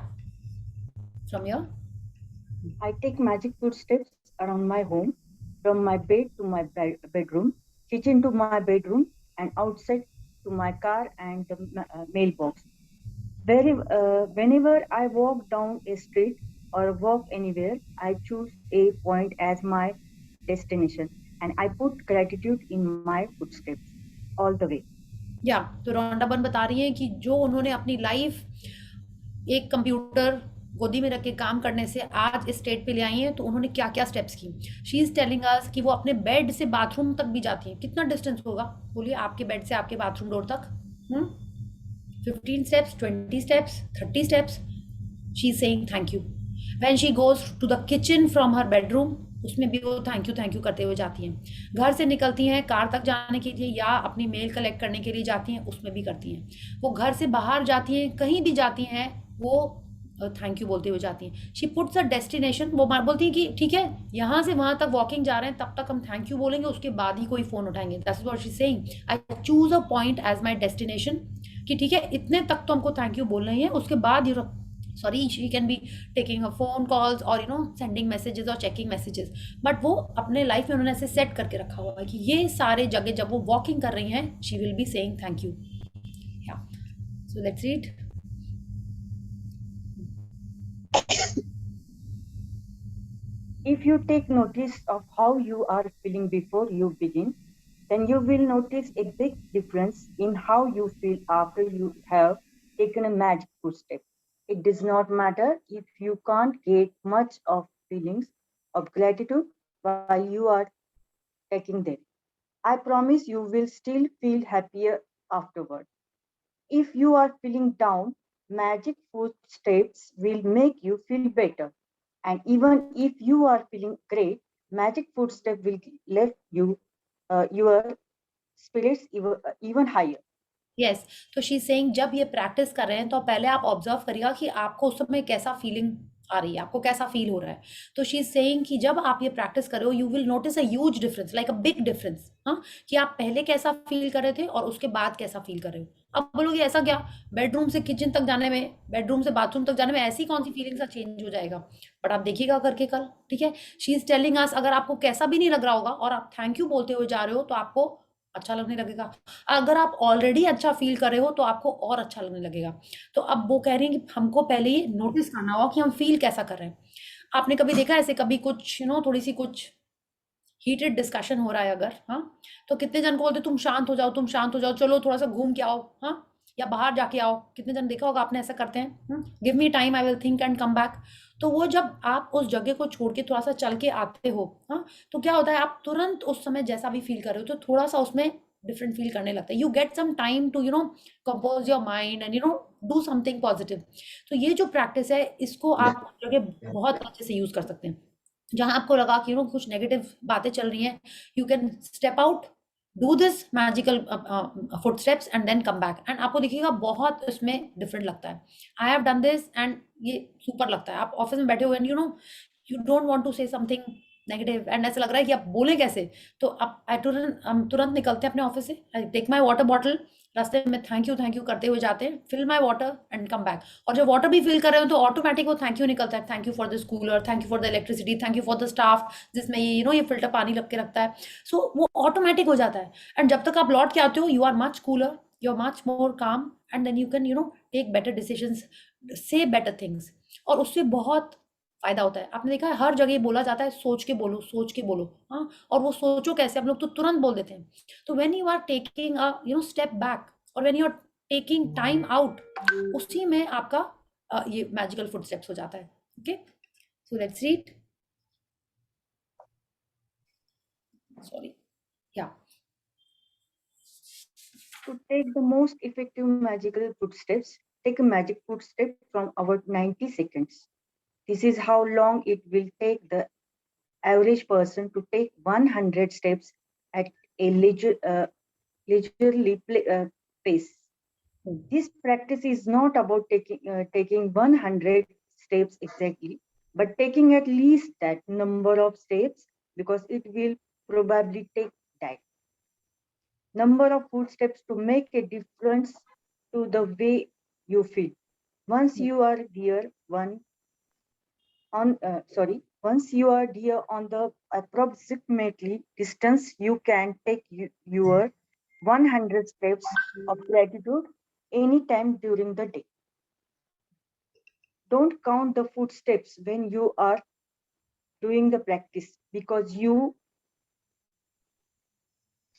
from your I take magic footsteps around my home, from my bed to my bedroom, kitchen to my bedroom, and outside to my car and the mailbox. Whenever I walk down a street or walk anywhere, I choose a point as my destination, and I put gratitude in my footsteps all the way. या तो रोंडा बन बता रही है कि जो उन्होंने अपनी लाइफ एक कंप्यूटर गोदी में रख के काम करने से आज इस स्टेट पे ले आई हैं, तो उन्होंने क्या क्या स्टेप्स की। शी इज टेलिंग अस कि वो अपने बेड से बाथरूम तक भी जाती हैं। कितना डिस्टेंस होगा बोलिए, आपके बेड से आपके बाथरूम डोर तक? 15 steps, 20 steps, 30 steps. She's saying thank you. When she goes to the kitchen from her bedroom, उसमें भी वो थैंक यू करते हुए जाती हैं। घर से निकलती हैं कार तक जाने के लिए या अपनी मेल कलेक्ट करने के लिए जाती हैं, उसमें भी करती हैं। वो घर से बाहर जाती हैं, कहीं भी जाती हैं, वो थैंक यू बोलते हुए जाती हैं। शी पुट्स अ डेस्टिनेशन, वो बोलती है कि ठीक है यहाँ से वहाँ तक वॉकिंग जा रहे हैं, तब तक हम थैंक यू बोलेंगे, उसके बाद ही कोई फ़ोन उठाएंगे। That's what she is saying, I choose a point as my destination, कि ठीक है इतने तक तो हमको थैंक यू बोलना ही है, उसके बाद sorry she can be taking a phone calls और सेंडिंग मैसेजेस और चेकिंग मैसेजेस, बट वो अपने लाइफ में उन्होंने ऐसे सेट करके रखा हुआ है कि ये सारे जगह जब वो वॉकिंग कर रही हैं she will be saying thank you. Yeah so let's read. If you take notice of how you are feeling before you begin, then you will notice a big difference in how you feel after you have taken a magic footstep. It does not matter if you can't get much of feelings of gratitude while you are taking them. I promise you will still feel happier afterward. If you are feeling down, magic footsteps will make you feel better. And even if you are feeling great, magic footstep will lift your spirits even higher. Yes, तो she saying जब ये practice कर रहे हैं तो पहले आप observe करिएगा कि आपको उस समय कैसा फीलिंग आ रही है, आपको कैसा फील हो रहा है। तो शी इज सेइंग कि जब आप ये प्रैक्टिस कर रहे हो you will notice a huge difference, like a big difference. हाँ, कि आप पहले कैसा फील कर रहे थे और उसके बाद कैसा फील कर रहे हो। अब बोलोगे ऐसा क्या, बेडरूम से किचन तक जाने में, बेडरूम से बाथरूम तक जाने में ऐसी कौन सी फीलिंग सा चेंज हो जाएगा, बट आप देखिएगा करके कल, ठीक है। शी इज टेलिंग अस अगर आपको कैसा भी नहीं लग रहा होगा और आप थैंक यू बोलते हुए जा रहे हो तो आपको अच्छा लगने लगेगा। अगर आप ऑलरेडी अच्छा फील कर रहे हो तो आपको और अच्छा लगने लगेगा। तो अब वो कह रही हैं कि हमको पहले ये नोटिस करना होगा कि हम फील कैसा कर रहे हैं। आपने कभी देखा ऐसे, कभी कुछ थोड़ी सी कुछ हीटेड डिस्कशन हो रहा है अगर, हाँ, तो कितने जन को बोलते तुम शांत हो जाओ, तुम शांत हो जाओ, चलो थोड़ा सा घूम के आओ, हाँ, या बाहर जाके आओ। कितने जन देखा होगा आपने ऐसा करते हैं, give me time, I will think and come back. तो वो जब आप उस जगह को छोड़ के थोड़ा सा चल के आते हो, हाँ, तो क्या होता है, आप तुरंत उस समय जैसा भी फील कर रहे हो तो थोड़ा सा उसमें डिफरेंट फील करने लगता है। You get some time to compose your mind and do something positive. तो ये जो प्रैक्टिस है, इसको आप उस जगह बहुत अच्छे से यूज कर सकते हैं। जहां आपको लगा कि कुछ नेगेटिव बातें चल रही हैं, you can step out, do this magical footsteps and then come back, and आपको देखिएगा बहुत इसमें डिफरेंट लगता है। I have done this and ये सुपर लगता है। आप ऑफिस में बैठे हुए and you don't want to say something negative and ऐसा लग रहा है कि आप बोले कैसे, तो आप हम तुरंत निकलते हैं अपने ऑफिस से, I take my water bottle, रास्ते में थैंक यू करते हुए जाते हैं, fill my water and come back. और जब वाटर भी फिल कर रहे हो तो ऑटोमेटिक वो थैंक यू निकलता है, thank you for this cooler, thank you for the electricity, thank you for the staff जिसमें ये फिल्टर पानी लग के रखता है। सो वो ऑटोमेटिक हो जाता है, एंड जब तक आप लौट के आते हो you are much cooler, you are much more calm, and then you can take better decisions, say better things, और उससे बहुत फायदा होता है। आपने देखा है हर जगह बोला जाता है सोच के बोलो, सोच के बोलो, हाँ, और वो सोचो कैसे, हम लोग तो तुरंत बोल देते हैं। तो when you are taking a step back, और when you are taking time out, उसी में आपका ये मैजिकल फुटस्टेप्स हो जाता है। Okay, so let's read, sorry, yeah To take the most effective magical footsteps, take a magic footstep from our 90 seconds. This is how long it will take the average person to take 100 steps at a leisurely pace. This practice is not about taking 100 steps exactly, but taking at least that number of steps, because it will probably take that number of footsteps to make a difference to the way you feel. Once you are there once you are there on the approximately distance, you can take your 100 steps of gratitude anytime during the day. Don't count the footsteps when you are doing the practice, because you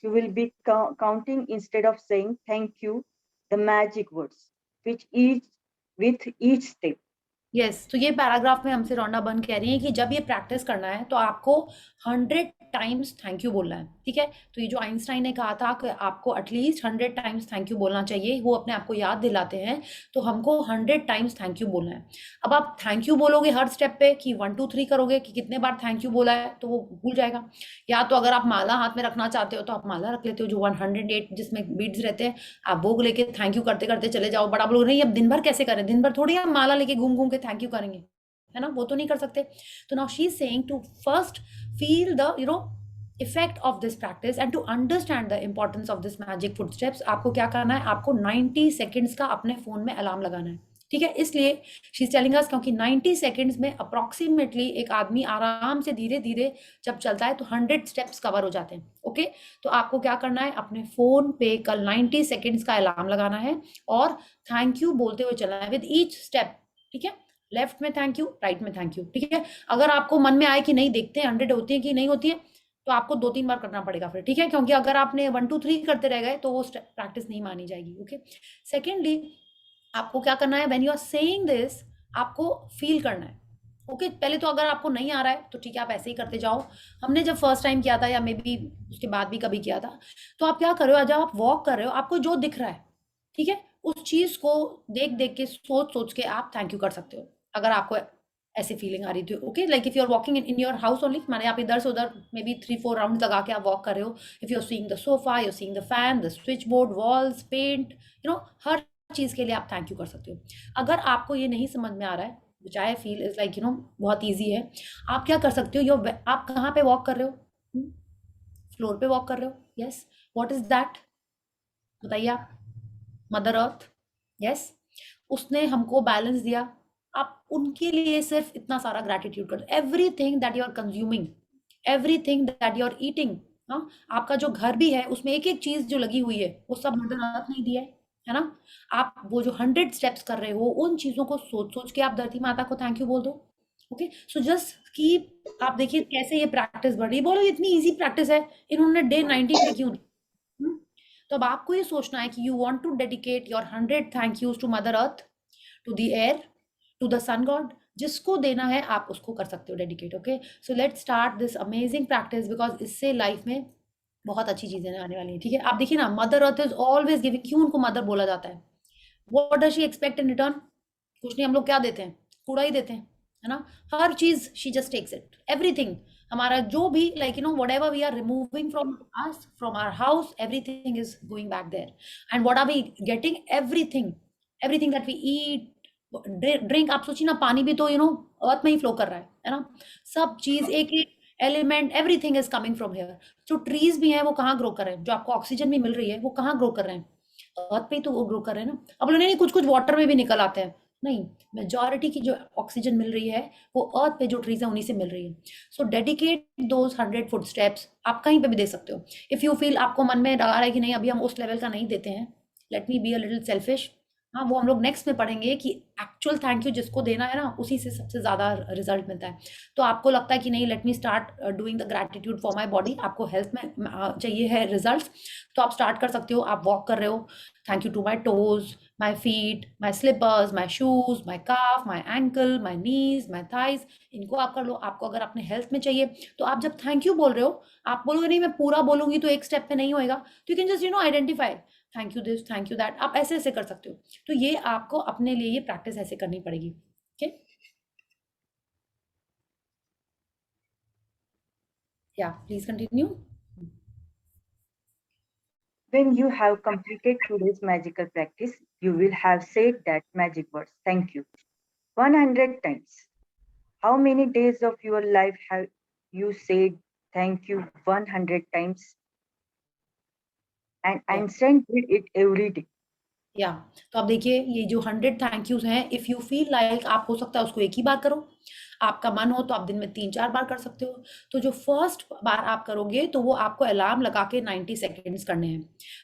will be counting instead of saying thank you, the magic words, with each step. Yes, तो ये paragraph में हमसे रोंडा बन कह रही है कि जब ये प्रैक्टिस करना है तो आपको 100 टाइम्स थैंक यू बोलना है, ठीक है। तो ये जो आइंस्टाइन ने कहा था कि आपको एटलीस्ट 100 टाइम्स थैंक यू बोलना चाहिए, वो अपने आप को याद दिलाते हैं, तो हमको 100 टाइम्स थैंक यू बोलना है। अब आप थैंक यू बोलोगे हर स्टेप पे कि 1 2 3 करोगे कि कितने बार थैंक यू बोला है, तो वो भूल जाएगा। या तो अगर आप माला हाथ में रखना चाहते हो तो आप माला रख लेते हो जो 108 जिसमें बीड्स रहते हैं, आप वो लेके थैंक यू करते करते चले जाओ। बड़ा बोलो नहीं अब दिन भर कैसे करें, दिन भर थोड़ी हम माला लेके घूम घूम के थैंक यू करेंगे, है ना, वो तो नहीं कर सकते। तो now she is saying to first feel the effect of this practice and to understand the importance of this magic footsteps. आपको क्या करना है, आपको 90 सेकेंड्स का अपने फोन में अलार्म लगाना है, ठीक है। इसलिए शी इज टेलिंग अस क्योंकि 90 सेकेंड्स में अप्रॉक्सीमेटली एक आदमी आराम से धीरे धीरे जब चलता है तो 100 स्टेप्स कवर हो जाते हैं। ओके, तो आपको क्या करना है, अपने फोन पे कल 90 सेकेंड्स का अलार्म लगाना है और थैंक यू बोलते हुए चलना है विद ईच स्टेप, ठीक है। लेफ्ट में थैंक यू, राइट में थैंक यू, ठीक है। अगर आपको मन में आए कि नहीं देखते हैं 100 होती है कि नहीं होती है, तो आपको 2-3 बार करना पड़ेगा फिर, ठीक है, क्योंकि अगर आपने 1 2 3 करते रह गए तो वो प्रैक्टिस नहीं मानी जाएगी। ओके, सेकेंडली आपको क्या करना है, when you are saying this आपको फील करना है। ओके, पहले तो अगर आपको नहीं आ रहा है तो ठीक है, आप ऐसे ही करते जाओ। हमने जब फर्स्ट टाइम किया था या मे बी उसके बाद भी कभी किया था, तो आप क्या कर रहे हो, जब आप वॉक कर रहे हो आपको जो दिख रहा है, ठीक है, उस चीज को देख देख के सोच सोच के आप थैंक यू कर सकते हो अगर आपको ऐसी फीलिंग आ रही थी। Okay, like if you are walking in your house only, माने आप इधर से उधर मे बी 3-4 राउंड लगा के आप वॉक कर रहे हो, if you are seeing the sofa, you are seeing the fan, the switch board, walls, paint, हर चीज के लिए आप थैंक यू कर सकते हो। अगर आपको ये नहीं समझ में आ रहा है, विच आई फील इज लाइक बहुत ईजी है, आप क्या कर सकते हो, आप कहाँ पे वॉक कर रहे हो, फ्लोर पे वॉक कर रहे हो, यस, व्हाट इज दैट, बताइए आप, मदर अर्थ, यस, उसने हमको बैलेंस दिया, आप उनके लिए सिर्फ इतना सारा ग्रैटिट्यूड कर, everything that you are consuming, everything that you are eating, हाँ, आपका जो घर भी है उसमें एक एक चीज जो लगी हुई है वो सब मदर अर्थ नहीं दिया है ना। आप वो जो 100 स्टेप्स कर रहे हो उन चीजों को सोच सोच के आप धरती माता को थैंक यू बोल दो, ओके, सो जस्ट कीप, आप देखिए कैसे ये प्रैक्टिस बढ़ रही है। बोलो इतनी इजी प्रैक्टिस है, इन्होंने डे 19 पे क्यों दी? हम्म? तो अब आपको ये सोचना है कि you want to dedicate your 100 thank yous to mother earth, to the air, to the sun god. जिसको देना है आप उसको कर सकते हो dedicate. Okay, so let's start this amazing practice, because इससे लाइफ में बहुत अच्छी चीजें आने वाली हैं। ठीक है, आप देखिए ना, mother earth is always giving. क्यों उनको मदर बोला जाता है? What does she expect in return? कुछ नहीं, हम लोग क्या देते हैं? कूड़ा ही देते हैं, है ना। हर चीज she just takes it, everything. हमारा जो भी like you know whatever we are removing from us, from our house, everything is going back there. And what are we getting? Everything, everything that we eat, drink. आप सोचिए ना, पानी भी तो you know अर्थ में ही flow कर रहा है ना। सब चीज, एक एक element, everything is coming from here. जो ट्रीज भी हैं वो कहाँ ग्रो कर रहे हैं? जो आपको ऑक्सीजन भी मिल रही है वो कहाँ ग्रो कर रहे हैं? अर्थ पे ही तो वो ग्रो कर रहे हैं ना। अब लोग नहीं, कुछ कुछ वाटर में भी निकल आते हैं, नहीं, मेजॉरिटी की जो ऑक्सीजन मिल रही है वो अर्थ पे जो ट्रीज है उन्हीं से मिल रही है। सो डेडिकेट दोज 100 फुट स्टेप्स। आप कहीं पे भी दे सकते हो। इफ यू फील, आपको मन में आ रहा है कि नहीं अभी हम उस लेवल का नहीं देते हैं, let me be a little selfish, हाँ वो हम लोग नेक्स्ट में पढ़ेंगे कि एक्चुअल थैंक यू जिसको देना है ना उसी से सबसे ज्यादा रिजल्ट मिलता है। तो आपको लगता है कि नहीं, let me start doing the gratitude for my body, आपको हेल्थ में चाहिए है रिजल्ट, तो आप स्टार्ट कर सकते हो। आप वॉक कर रहे हो, thank you to my toes, my feet, my slippers, my shoes, my calf, my ankle, my knees, my thighs, इनको आप कर लो। आपको अगर अपने हेल्थ में चाहिए तो आप जब थैंक यू बोल रहे हो, आप बोलोगे नहीं मैं पूरा बोलूंगी तो एक स्टेप पे नहीं होएगा, तो you can just you know identify thank you this, thank you that, आप ऐसे ऐसे कर सकते हो। तो ये आपको अपने लिए ये प्रैक्टिस ऐसे करनी पड़ेगी। ओके, या please continue. When you have completed today's magical practice, you will have said that magic words, thank you, 100 times. How many days of your life have you said thank you 100 times? And या Einstein did it every day. या तो आप देखिए ये जो 100 thank use हैं, if you feel like, आप हो सकता है उसको एक ही बार करो, आपका मन हो तो आप दिन में 3-4 बार कर सकते हो। तो जो फर्स्ट बार आप करोगे तो वो आपको अलार्म लगा के 90 सेकेंड्स करने हैं।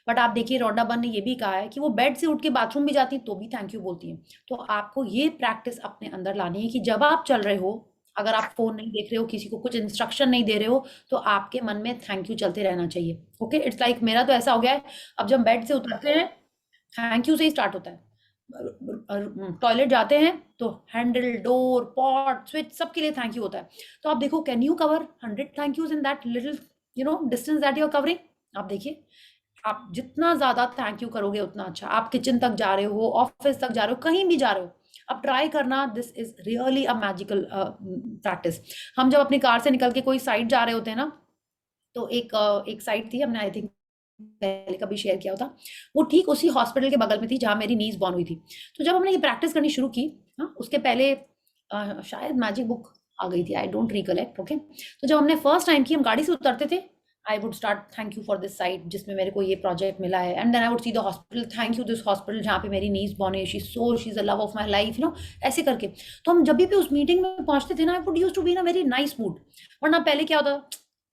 बट आप देखिए रोंडा बन ने ये भी कहा है कि वो बेड से उठ के बाथरूम भी जाती है तो भी थैंक यू बोलती है। तो आपको ये प्रैक्टिस अपने अंदर लानी है कि जब आप चल रहे हो, अगर आप फोन नहीं देख रहे हो, किसी को कुछ इंस्ट्रक्शन नहीं दे रहे हो, तो आपके मन में थैंक यू चलते रहना चाहिए। ओके, इट्स लाइक मेरा तो ऐसा हो गया है, अब जब बेड से उतरते हैं थैंक यू से ही स्टार्ट होता है। टॉयलेट जाते हैं तो हैंडल, डोर, पॉट, स्विच, सबके लिए थैंक यू होता है। तो आप देखो, can you cover 100 thank yous in that little you know distance that you are covering? आप देखिए, आप जितना ज्यादा थैंक यू करोगे उतना अच्छा। आप किचन तक जा रहे हो, ऑफिस तक जा रहे हो, कहीं भी जा रहे हो, अब ट्राई करना, this is really a magical practice. हम जब अपनी कार से निकल के कोई साइड जा रहे होते हैं ना, तो एक साइड थी, हमने आई थिंक पहले कभी शेयर किया होता, वो ठीक उसी हॉस्पिटल के बगल में थी जहाँ मेरी नीज बॉर्न हुई थी। तो जब हमने ये प्रैक्टिस करनी शुरू की, हाँ उसके पहले शायद मैजिक बुक आ गई थी, आई डोंट रिकलेक्ट। ओके, तो जब हमने फर्स्ट टाइम की, हम गाड़ी से उतरते थे, I would start thank you for this site जिसमें मेरे को ये प्रोजेक्ट मिला है, and then I would see the hospital, thank you this hospital जहाँ पे मेरी नीज बॉर्न है, she is the love of my life, you know, ऐसे करके। तो हम जब भी उस मीटिंग में पहुंचते थे ना, I would use to be in a very nice mood. वरना पहले क्या होता,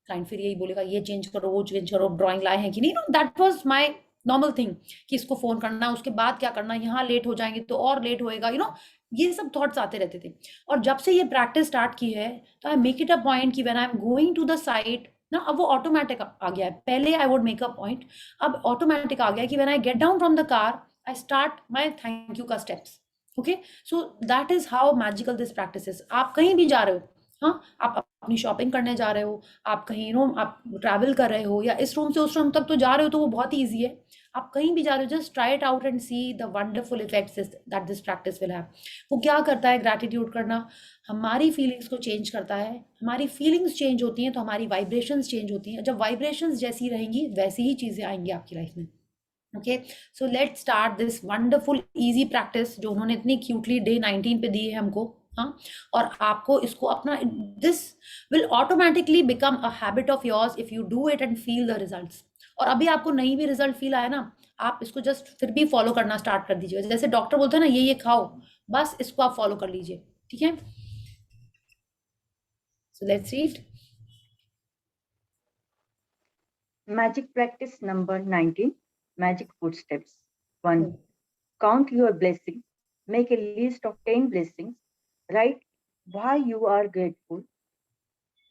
क्लाइंट फिर यही बोलेगा ये चेंज करो, वो चेंज करो, ड्राइंग लाए हैं कि नहीं, know that was my normal thing कि इसको फोन करना, उसके बाद क्या करना, यहाँ लेट हो जाएंगे तो और लेट होएगा, यू नो, ये सब थॉट्स आते रहते थे। और जब से ये प्रैक्टिस स्टार्ट की है, तो I make it a point कि when I am going to the site ना, अब वो ऑटोमेटिक आ गया है। पहले I would make a point, अब ऑटोमेटिक आ गया है कि when I get down from the car, I start my thank you का steps. Okay, so that is how magical this practice is. आप कहीं भी जा रहे हो, हाँ आप अपनी शॉपिंग करने जा रहे हो, आप कहीं नो आप ट्रैवल कर रहे हो, या इस रूम से उस रूम तक तो जा रहे हो, तो वो बहुत ही ईजी है। आप कहीं भी जा रहे हो, just try it out and see the wonderful effects that this practice will have. वो क्या करता है, ग्रैटिट्यूड करना हमारी फीलिंग्स को चेंज करता है। हमारी फीलिंग्स चेंज होती हैं तो हमारी वाइब्रेशंस चेंज होती हैं। जब वाइब्रेशंस जैसी रहेंगी वैसी ही चीज़ें आएंगी आपकी लाइफ में। Okay, so let's start this wonderful easy practice जो उन्होंने इतनी क्यूटली डे 19 पे दी है हमको। हाँ, और आपको इसको अपना, this will automatically become a habit of yours if you do it and feel the results. और अभी आपको नहीं भी रिजल्ट फील आया ना, आप इसको जस्ट फिर भी फॉलो करना स्टार्ट कर दीजिए। जैसे डॉक्टर बोलते हैं ना, ये खाओ, बस इसको आप फॉलो कर लीजिए। ठीक है, सो let's read Magic practice number 19, magic footsteps. 1. Count your blessings. Make a list of 10 blessings. Write why you are grateful.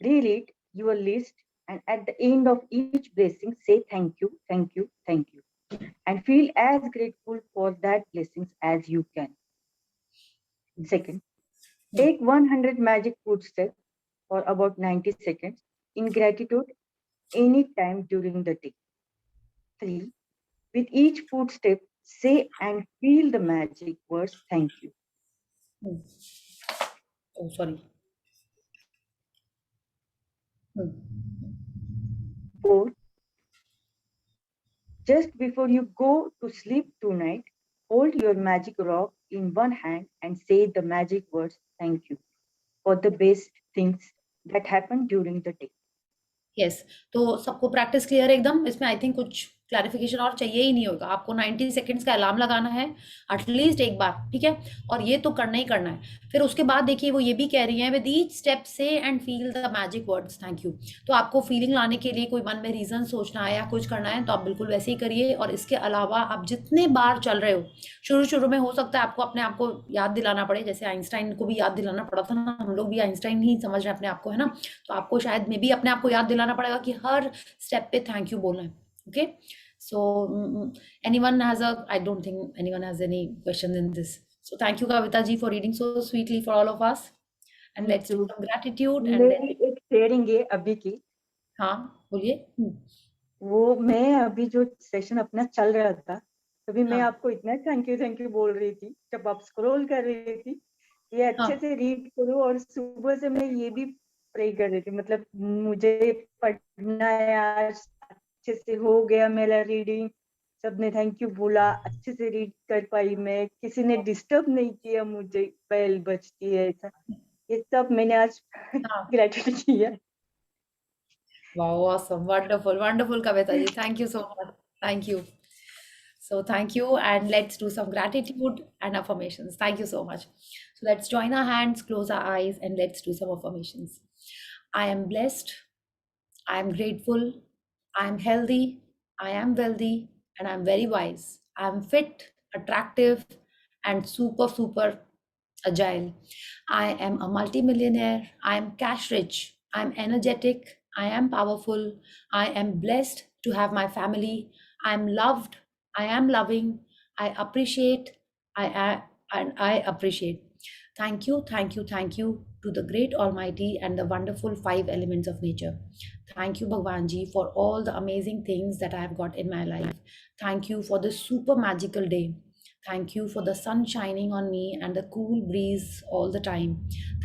Read it, your list, and at the end of each blessing, say thank you, thank you, thank you, and feel as grateful for that blessings as you can. Second, take 100 magic footsteps for about 90 seconds in gratitude anytime during the day. 3. With each footstep, say and feel the magic words thank you. Oh, sorry. 4. Just before you go to sleep tonight, hold your magic rock in one hand and say the magic words thank you for the best things that happen during the day. Yes, तो सबको practice clear है एकदम? इसमें I think कुछ clarification और चाहिए ही नहीं होगा। आपको 90 सेकंड्स का अलार्म लगाना है एटलीस्ट एक बार, ठीक है? और ये तो करना ही करना है। फिर उसके बाद देखिए वो ये भी कह रही हैं विद ईच स्टेप से and feel the magic words thank you. तो आपको फीलिंग लाने के लिए कोई मन में रीजन सोचना है या कुछ करना है तो आप बिल्कुल वैसे ही करिए। और इसके अलावा आप जितने बार चल रहे हो, शुरू में हो सकता है आपको अपने आप को याद दिलाना पड़े, जैसे आइंस्टाइन को भी याद दिलाना पड़ा था ना, हम लोग भी आइंस्टाइन ही समझ रहे हैं अपने आप को, है ना? तो आपको शायद मे भी अपने आप को याद दिलाना पड़ेगा कि हर स्टेप पे थैंक यू बोलना है। Okay, so anyone has a, I don't think anyone has any questions in this, so thank you Kavita ji for reading so sweetly for all of us, and let's do some gratitude and then एक sharing है अभी की। हाँ बोलिए। वो मैं अभी जो सेशन अपना चल रहा था तभी मैं हाँ। आपको इतना थैंक यू बोल रही थी जब आप स्क्रॉल कर रही थी, ये अच्छे से रीड करो। और सुबह से मैं ये भी प्रे कर रही थी, मतलब मुझे पढ़ना है आज, अच्छे से हो गया मेरा रीडिंग, सबने थैंक यू बोला, अच्छे से रीड कर पाई मैं, किसी ने डिस्टर्ब नहीं किया मुझे, बेल बजती है ऐसा, ये सब मैंने आज ग्रेटिट्यूड किया। Wow, awesome, wonderful Kavita ji, thank you so much, thank you. So thank you, and let's do some gratitude and affirmations. Thank you so much. So let's join our hands, close our eyes, and let's do some affirmations. I am blessed, I am grateful, I am healthy, I am wealthy, and I'm very wise. I'm fit, attractive, and super agile. I am a multimillionaire. I am cash rich. I am energetic. I am powerful. I am blessed to have my family. I am loved. I am loving. I appreciate. I appreciate. Thank you to the great Almighty and the wonderful 5 elements of nature. Thank you, Bhagwan Ji, for all the amazing things that I have got in my life. Thank you for this super magical day. Thank you for the sun shining on me and the cool breeze all the time.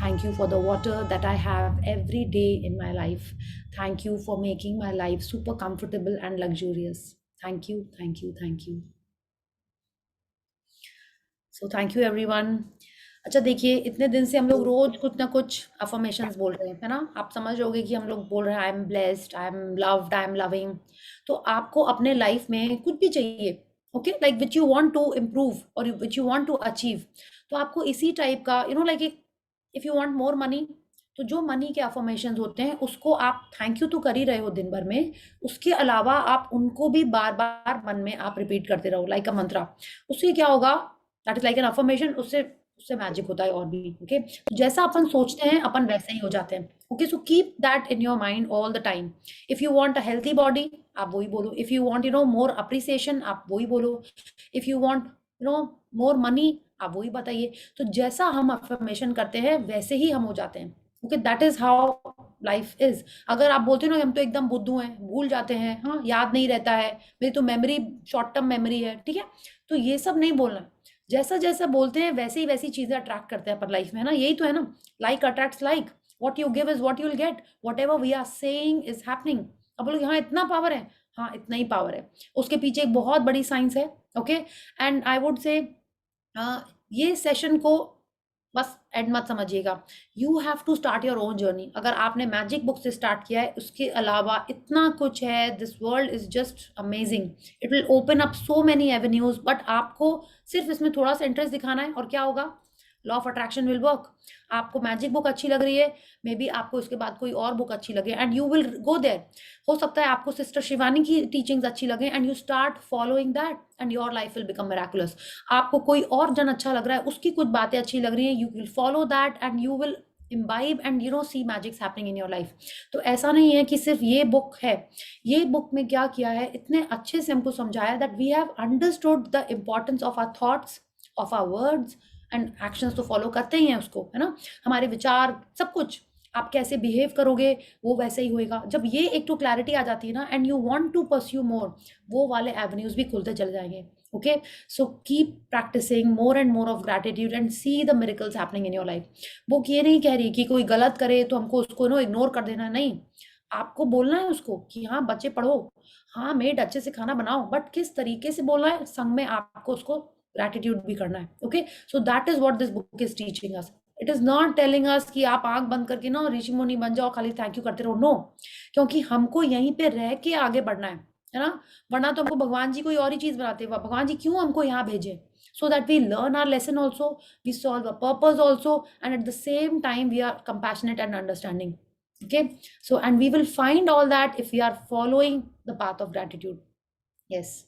Thank you for the water that I have every day in my life. Thank you for making my life super comfortable and luxurious. Thank you. So thank you everyone. अच्छा देखिए, इतने दिन से हम लोग रोज कुछ ना कुछ अफर्मेशंस बोल रहे हैं, है ना? आप समझ रहे होगे कि हम लोग बोल रहे हैं I am blessed, I am loved, I am loving. तो आपको अपने लाइफ में कुछ भी चाहिए, okay, like which you want to improve और which you want to achieve, तो आपको इसी टाइप का like if you want more money, तो जो मनी के अफर्मेशंस होते हैं उसको आप थैंक यू तो कर ही रहे हो दिन भर में, उसके अलावा आप उनको भी बार बार मन में आप रिपीट करते रहो लाइक अ मंत्रा। उससे क्या होगा, that is like an affirmation, उससे मैजिक होता है और भी। ओके, जैसा अपन सोचते हैं अपन वैसे ही हो जाते हैं। Okay, so keep that in your mind all the time. If you want a healthy body, आप वही बोलो। If you want more appreciation, आप वही बोलो। If you want more money, आप वही बताइए। तो जैसा हम अफर्मेशन करते हैं वैसे ही हम हो जाते हैं। Okay, that is how life is. अगर आप बोलते हो ना हम तो एकदम बुद्धू हैं, भूल जाते हैं, हाँ याद नहीं रहता है, मेरी तो मेमोरी शॉर्ट टर्म मेमोरी है, ठीक है, तो ये सब नहीं बोलना। जैसा जैसा बोलते हैं वैसे ही वैसी चीजें अट्रैक्ट करते हैं अपन लाइफ में, है ना? यही तो है ना, like attracts like, what you give is what you will get, whatever we are saying is happening. अब बोलोगे हाँ इतना पावर है, हाँ इतना ही पावर है, उसके पीछे एक बहुत बड़ी साइंस है। Okay, and I would say ये सेशन को बस एंड मत समझिएगा, you have to start your own journey. अगर आपने मैजिक बुक से स्टार्ट किया है, उसके अलावा इतना कुछ है, this world is just amazing, it will open up so many avenues, but आपको सिर्फ इसमें थोड़ा सा इंटरेस्ट दिखाना है और क्या होगा, law of attraction will work. आपको मैजिक बुक अच्छी लग रही है, मे बी आपको इसके बाद कोई और बुक अच्छी लगे and you will go there. हो सकता है आपको सिस्टर शिवानी की टीचिंग्स अच्छी लगे and you start following that and your life will become miraculous. आपको कोई और जन अच्छा लग रहा है, उसकी कुछ बातें अच्छी लग रही हैं, you will follow that and you will imbibe and see magics happening in your life. तो ऐसा नहीं है कि सिर्फ ये बुक है, ये बुक में क्या किया है, इतने अच्छे से हमको समझाया that we have understood the importance of our thoughts, of our words and actions. तो फॉलो करते ही हैं उसको, है ना, हमारे विचार सब कुछ, आप कैसे बिहेव करोगे वो वैसे ही होएगा। जब ये एक तो क्लैरिटी आ जाती है ना, and you want to pursue more, वो वाले एवेन्यूज भी खुलते चले जाएंगे। Okay, so keep practicing more and more of gratitude and see the miracles happening in your life. Book ये नहीं कह रही कि कोई गलत करे तो हमको उसको इग्नोर कर देना, नहीं, आपको बोलना है उसको कि हाँ बच्चे पढ़ो, हाँ मेड अच्छे से खाना बनाओ, बट किस तरीके से बोलना है, संग में आपको उसको ग्रैटिट्यूड भी करना है। Okay, so that is what this book is teaching us. It is not telling us कि आप आंख बंद करके ना ऋषि मुनि बन जाओ, खाली थैंक यू करते रहो, नो, क्योंकि हमको यहीं पे रह के आगे बढ़ना है ना, वरना तो हमको भगवान जी कोई और ही चीज बनाते हैं, भगवान जी क्यों हमको यहाँ भेजे, so that we learn our lesson also, we solve a purpose also, and at the same time we are compassionate and understanding. Okay, so and we will find all that if we are following the path of gratitude. Yes,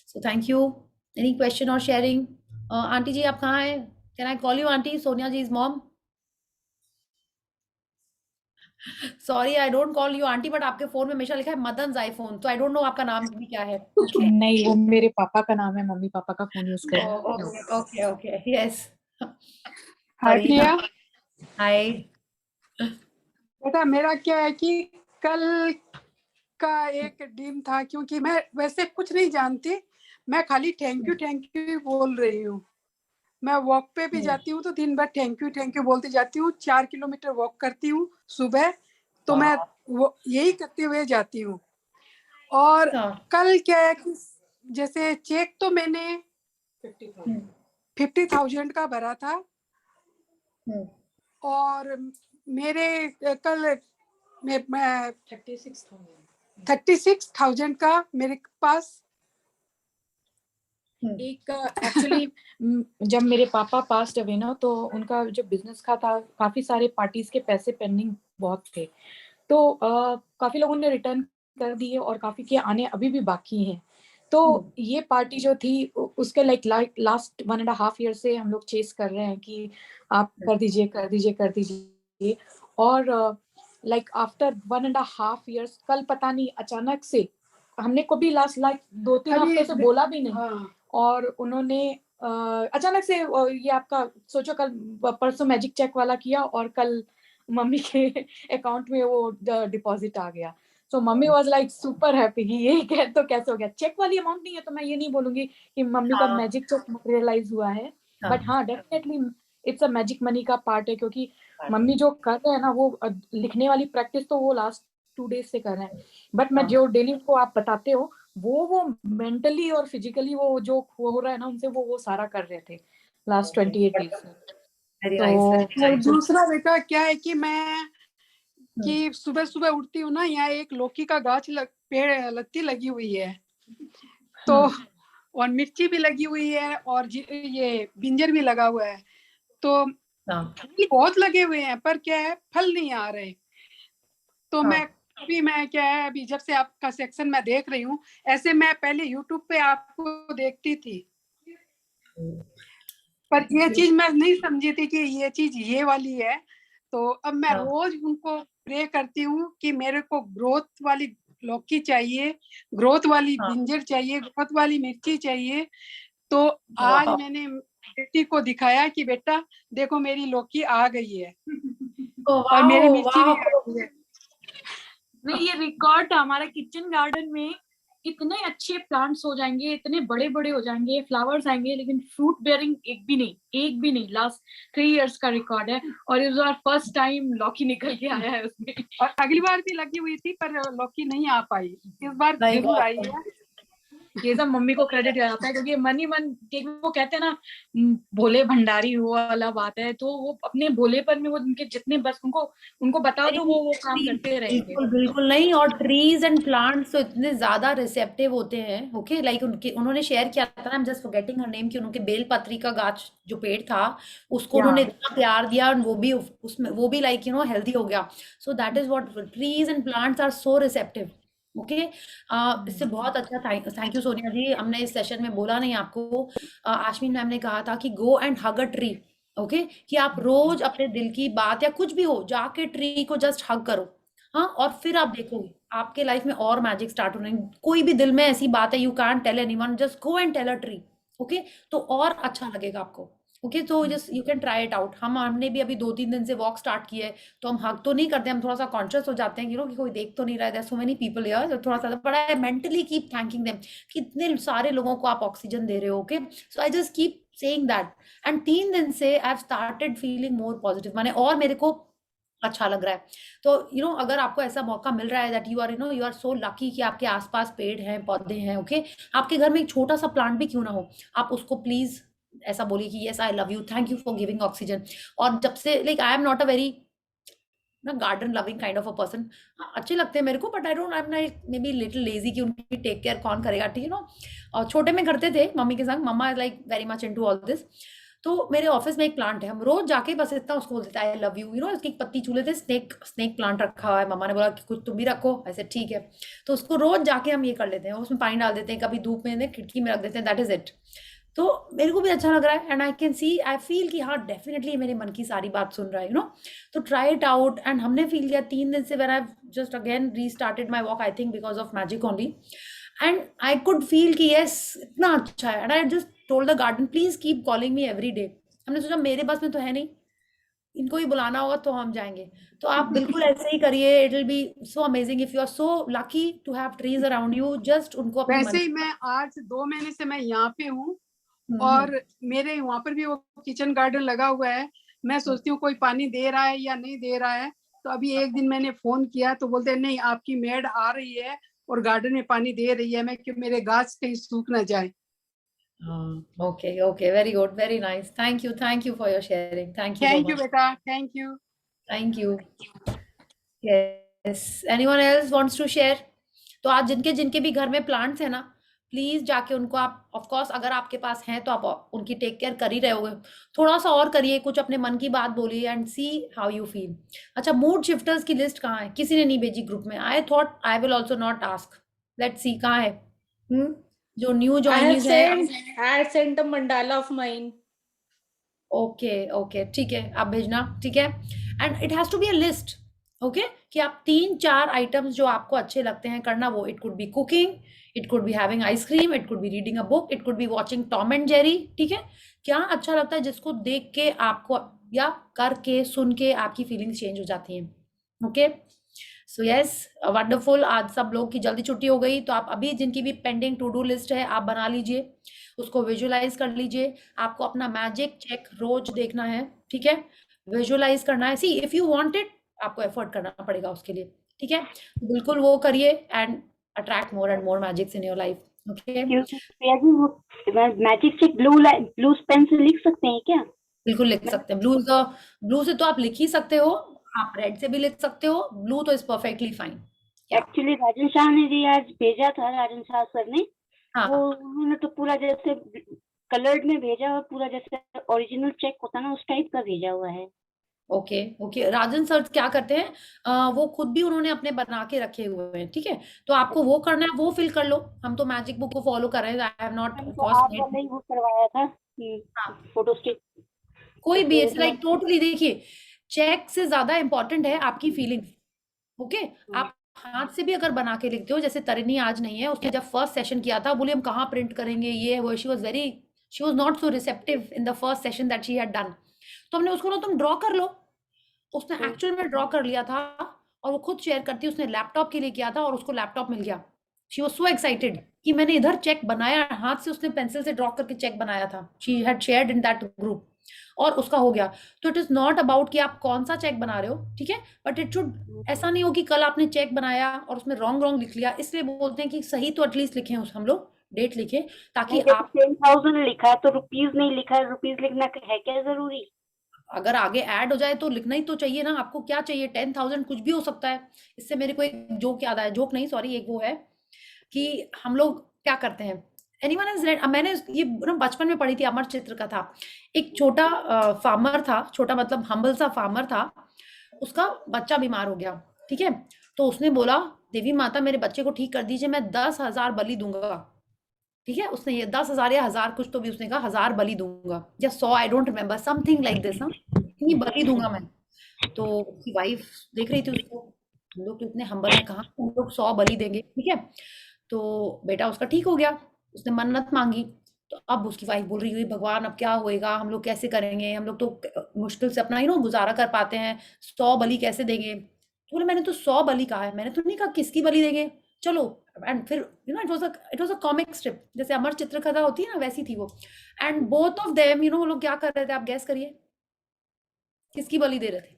so thank you. Any question or sharing? Auntie ji aap kahan hai? Can I call you auntie? Sonia ji's mom. Sorry I don't call you aunty, but आपके phone में हमेशा लिखा है Madan iPhone, तो आई don't no आपका नाम भी क्या है। ओके, नहीं, वो मेरे पापा का नाम है, मम्मी पापा का फोन यूज कर रहे हैं। Okay okay okay, yes. Hi Priya. Hi बेटा, मेरा क्या है कि कल का एक ड्रीम था, क्योंकि मैं वैसे कुछ नहीं जानती, मैं खाली थैंक यू बोल रही हूँ। मैं वॉक पे भी जाती हूँ तो दिन भर थैंक यू बोलती जाती हूँ। 4 किलोमीटर वॉक करती हूँ सुबह, तो मैं वो यही करते हुए जाती हूँ। और कल क्या है कि जैसे चेक तो मैंने 50,000 का भरा था, और मेरे कल मैं 36,000 का मेरे पास एक एक्चुअली जब मेरे पापा पास्ट अवे ना, तो उनका जो बिजनेस का था, काफी सारे पार्टीज के पैसे पेंडिंग बहुत थे, तो काफी लोगों ने रिटर्न कर दिए और काफी के आने अभी भी बाकी हैं। तो ये पार्टी जो थी उसके लास्ट 1.5 ईयर से हम लोग चेस कर रहे हैं कि आप कर दीजिए, और आफ्टर 1.5 ईयर्स कल पता नहीं अचानक से, हमने कभी लास्ट 2-3 हफ्ते से बोला भी नहीं, और उन्होंने अचानक से ये आपका सोचो, कल परसों मैजिक चेक वाला किया और कल मम्मी के अकाउंट में वो डिपॉजिट आ गया। So mummy was like super happy कि ये तो कैसे हो गया। चेक वाली अमाउंट नहीं है, तो मैं ये नहीं बोलूंगी कि मम्मी का मैजिक चेक मटेरियलाइज हुआ है, बट हाँ definitely it's a magic money का पार्ट है, क्योंकि मम्मी जो कर रहे हैं ना, वो लिखने वाली प्रैक्टिस तो वो लास्ट 2 डेज से कर रहे हैं, बट मैं जो डेली को आप बताते हो वो मेंटली और फिजिकली वो जो हो रहा है ना उनसे, वो सारा कर रहे थे लास्ट 28 डेज से। तो दूसरा बेटा क्या है कि मैं कि सुबह सुबह उठती हूँ ना, यहाँ एक लौकी का गाछ पेड़ लत्ती लगी हुई है, तो और मिर्ची भी लगी हुई है, और ये बिंजर भी लगा हुआ है, तो फूल बहुत लगे हुए हैं, पर क्या है फल नहीं आ रहे। तो मैं क्या है, अभी जब से आपका सेक्शन मैं देख रही हूँ, ऐसे मैं पहले यूट्यूब पे आपको देखती थी, पर ये चीज मैं नहीं समझी थी कि ये चीज ये वाली है। तो अब मैं रोज उनको प्रे करती हूँ कि मेरे को ग्रोथ वाली लौकी चाहिए, ग्रोथ वाली बिंजर चाहिए, ग्रोथ वाली मिर्ची चाहिए। तो आज मैंने बेटी को दिखाया कि बेटा देखो मेरी लौकी आ गई है और मेरी मिर्ची भी आ गई है। ये रिकॉर्ड हमारा किचन गार्डन में इतने अच्छे प्लांट्स हो जाएंगे, इतने बड़े बड़े हो जाएंगे, फ्लावर्स आएंगे, लेकिन फ्रूट बेयरिंग एक भी नहीं। लास्ट 3 इयर्स का रिकॉर्ड है, और इस बार फर्स्ट टाइम लौकी निकल के आया है उसमें। और अगली बार भी लगी हुई थी पर लौकी नहीं आ पाई, इस बार जरूर आई है। ये सब मम्मी को क्रेडिट जाता है, क्योंकि मन ही मन वो कहते हैं ना, भोले भंडारी वो वाला बात है, तो वो अपने भोलेपन में वो उनके जितने बस उनको बता दो वो काम करते रहेंगे। बिल्कुल नहीं। और ट्रीज एंड प्लांट्स तो इतने ज्यादा रिसेप्टिव होते हैं। ओके, लाइक उन्होंने शेयर किया था ना, आई am just forgetting her name, कि उनके बेलपत्री का गाछ जो पेड़ था उसको उन्होंने इतना प्यार दिया, और वो भी लाइक हेल्दी हो गया। So that is what trees and plants are so receptive. Okay, इससे बहुत अच्छा। Thank you Sonia ji. हमने इस सेशन में बोला नहीं आपको, आश्विन मैम ने कहा था कि go and hug a tree. Okay, कि आप रोज अपने दिल की बात या कुछ भी हो जाके ट्री को जस्ट हग करो। हाँ, और फिर आप देखोगे आपके लाइफ में और मैजिक स्टार्ट होने। कोई भी दिल में ऐसी बात है, you can't tell anyone, just go and tell a tree. Okay, तो और अच्छा लगेगा आपको। ओके, तो just you can try it out. हमने भी अभी 2-3 दिन से वॉक स्टार्ट किया है, तो हम हग तो नहीं करते, हम थोड़ा सा कॉन्शियस हो जाते हैं कि कोई देख तो नहीं रहा है, सो मेनी पीपल हियर, थोड़ा सा बड़ा है, मेंटली कीप थैंकिंग देम कि इतने सारे लोगों को आप ऑक्सीजन दे रहे हो। Okay, so I just keep saying that, and 3 दिन से I have started feeling more positive, माने और मेरे को अच्छा लग रहा है। तो अगर आपको ऐसा मौका मिल रहा है that you are so lucky कि आपके आसपास पेड़ हैं, पौधे हैं, ओके, आपके घर में एक छोटा सा प्लांट भी क्यों ना हो, आप उसको प्लीज ऐसा बोलिए कि yes I love you, thank you for giving oxygen. और जब से like I am not a very ना garden loving kind of a person, अच्छे लगते हैं मेरे को, but I am maybe little lazy कि उनकी टेक केयर कौन करेगा, ठीक है ना। और छोटे में करते थे मम्मी के संग, mamma is like very much into all this. तो मेरे ऑफिस में एक प्लांट है, हम रोज जाके बस इतना उसको बोलते थे आई लव यू, इसकी पत्ती चूले थे, स्नेक प्लांट रखा हुआ है, मम्मा ने बोला कि कुछ तुम भी रखो, ऐसे ठीक है। तो उसको रोज जाके हम ये कर लेते हैं, उसमें पानी डाल देते हैं, कभी धूप में खिड़की में रख देते हैं, दैट इज इट। तो मेरे को भी अच्छा लग रहा है, and I can see, I feel कि हाँ डेफिनेटली मेरे मन की सारी बात सुन रहा है। तो ट्राई इट आउट, एंड हमने फील किया 3 दिन से when I just again restarted my walk, I think because of magic only, and I could feel कि यस इतना अच्छा है, and I just told the garden please keep calling me every day. हमने सोचा मेरे बस में तो है नहीं, इनको ही बुलाना होगा तो हम जाएंगे। तो आप बिल्कुल ऐसे ही करिए, it will be so amazing if you are so lucky to have trees around you, just उनको अपने वैसे मन। ही मैं आज 2 महीने से मैं यहाँ पे हूँ, हम्म, और मेरे वहां पर भी वो किचन गार्डन लगा हुआ है। मैं सोचती हूँ कोई पानी दे रहा है या नहीं दे रहा है, तो अभी एक दिन मैंने फोन किया तो बोलते हैं नहीं आपकी मेड आ रही है और गार्डन में पानी दे रही है, मैं कि मेरे गाछ कहीं सूख ना जाए। okay, okay, very good, very nice, thank you for your sharing, thank you so thank you much, बेटा, thank you. thank you। yes, anyone else wants to share? तो आज जिनके जिनके भी घर में प्लांट्स है ना, प्लीज जाके उनको आप, ऑफ कोर्स अगर आपके पास हैं तो आप उनकी टेक केयर कर ही रहे होगे, थोड़ा सा और करिए, कुछ अपने मन की बात बोलिए, and see how you feel. अच्छा, मूड शिफ्टर्स की लिस्ट कहाँ है? किसी ने नहीं भेजी ग्रुप में, I thought I will also not ask, let's see कहाँ है। जो न्यू ज्वाइनीज है। I had sent a mandala of mine. Okay okay, ठीक है, आप भेजना, ठीक है, and it has to be a list. Okay, कि आप 3-4 आइटम्स जो आपको अच्छे लगते हैं करना, वो it could be cooking, it could be having ice cream, it could be reading a book, it could be watching Tom and Jerry, ठीक है। क्या अच्छा लगता है जिसको देख के आपको या करके सुन के आपकी फीलिंग्स चेंज हो जाती हैं। ओके, सो यस, वंडरफुल, आज सब लोग की जल्दी छुट्टी हो गई, तो आप अभी जिनकी भी पेंडिंग टू डू लिस्ट है आप बना लीजिए, उसको विजुअलाइज कर लीजिए। आपको अपना मैजिक चेक रोज देखना है, ठीक है, विजुअलाइज करना है। See if you want it, आपको एफर्ट करना पड़ेगा उसके लिए, ठीक है, बिल्कुल वो करिए, and attract more and more magics in your life. Okay, Priya ji, वो मैजिक से ब्लू पेन से लिख सकते हैं क्या? बिल्कुल लिख सकते हैं, ब्लू से तो आप लिख ही सकते हो, आप रेड से भी लिख सकते हो, ब्लू तो इज परफेक्टली फाइन। एक्चुअली राजन शाह ने जी आज भेजा था, राजन शाह सर ने, हाँ, वो उन्होंने तो पूरा जैसे कलर्ड में भेजा और पूरा जैसे ओरिजिनल चेक होता ना उस टाइप का भेजा हुआ है। ओके ओके, राजन सर क्या करते हैं, वो खुद भी उन्होंने अपने बना के रखे हुए हैं, ठीक है, तो आपको वो करना है वो फिल कर लो। हम तो मैजिक बुक को फॉलो कर रहे हैं, आई हैव नॉट मैंने तो आप वाला ही वो करवाया था, फोटो स्टेट। कोई भी, इट्स लाइक टोटली, देखिए चेक से ज्यादा इंपॉर्टेंट है आपकी फीलिंग्स। ओके, आप हाथ से भी अगर बना के लिखते हो, जैसे तरिनी आज नहीं है, उसने जब फर्स्ट सेशन किया था बोली हम कहाँ प्रिंट करेंगे, ये वो, she was not so receptive in the first session that she had done. तो हमने उसको ना तुम ड्रॉ कर लो, उसने एक्चुअल में ड्रॉ कर लिया था, और वो खुद शेयर करती, उसने लैपटॉप के लिए किया था और उसको लैपटॉप मिल गया। शी वाज सो एक्साइटेड कि मैंने इधर चेक बनाया, हाथ से उसने पेंसिल से ड्रॉ करके चेक बनाया था, she had shared in that group, और उसका हो गया। तो इट इज नॉट अबाउट कि आप कौन सा चेक बना रहे हो, ठीक है, बट इट शुड, ऐसा नहीं हो कि कल आपने चेक बनाया और उसमें रॉन्ग लिख लिया, इसलिए बोलते हैं कि सही तो एटलीस्ट लिखें, उस हम लोग डेट लिखें, ताकि आप 10,000 लिखा है तो रुपीज नहीं लिखा है, रुपीज लिखना है क्या जरूरी? अगर आगे ऐड हो जाए तो लिखना ही तो चाहिए ना, आपको क्या चाहिए, 10,000 कुछ भी हो सकता है। इससे मेरे को एक जोक याद आया, जोक नहीं सॉरी, एक वो है कि हम लोग क्या करते हैं, एनीवन हैज रेड, मैंने ये ना बचपन में पढ़ी थी, अमर चित्र का था। एक छोटा फार्मर था, छोटा मतलब हम्बल सा फार्मर था, उसका बच्चा बीमार हो गया, ठीक है, तो उसने बोला देवी माता मेरे बच्चे को ठीक कर दीजिए, मैं 10,000 बलि दूंगा, ठीक है, उसने ये 10,000 या 1000 कुछ तो भी उसने कहा 1000 बलि दूंगा या 100, I don't remember, something like this ना, इतनी बलि दूंगा मैं। तो उसकी वाइफ देख रही थी उसको, हम लोग तो इतने हम्बल हैं, कहाँ हम लोग 100 बलि देंगे, ठीक है। तो बेटा उसका ठीक हो गया, उसने मन्नत मांगी। तो अब उसकी वाइफ बोल रही हुई, भगवान अब क्या होएगा, हम लोग कैसे करेंगे, हम लोग तो मुश्किल से अपना गुजारा कर पाते हैं, 100 बलि कैसे देंगे। तो बोले मैंने तो 100 बलि कहा है, मैंने तो नहीं कहा किसकी बलि देंगे, चलो। एंड फिर it was a comic strip, जैसे अमर चित्रकथा होती है ना, वैसी थी वो। एंड बोथ ऑफ देम वो लोग क्या कर रहे थे, आप गैस करिए किसकी बलि दे रहे थे,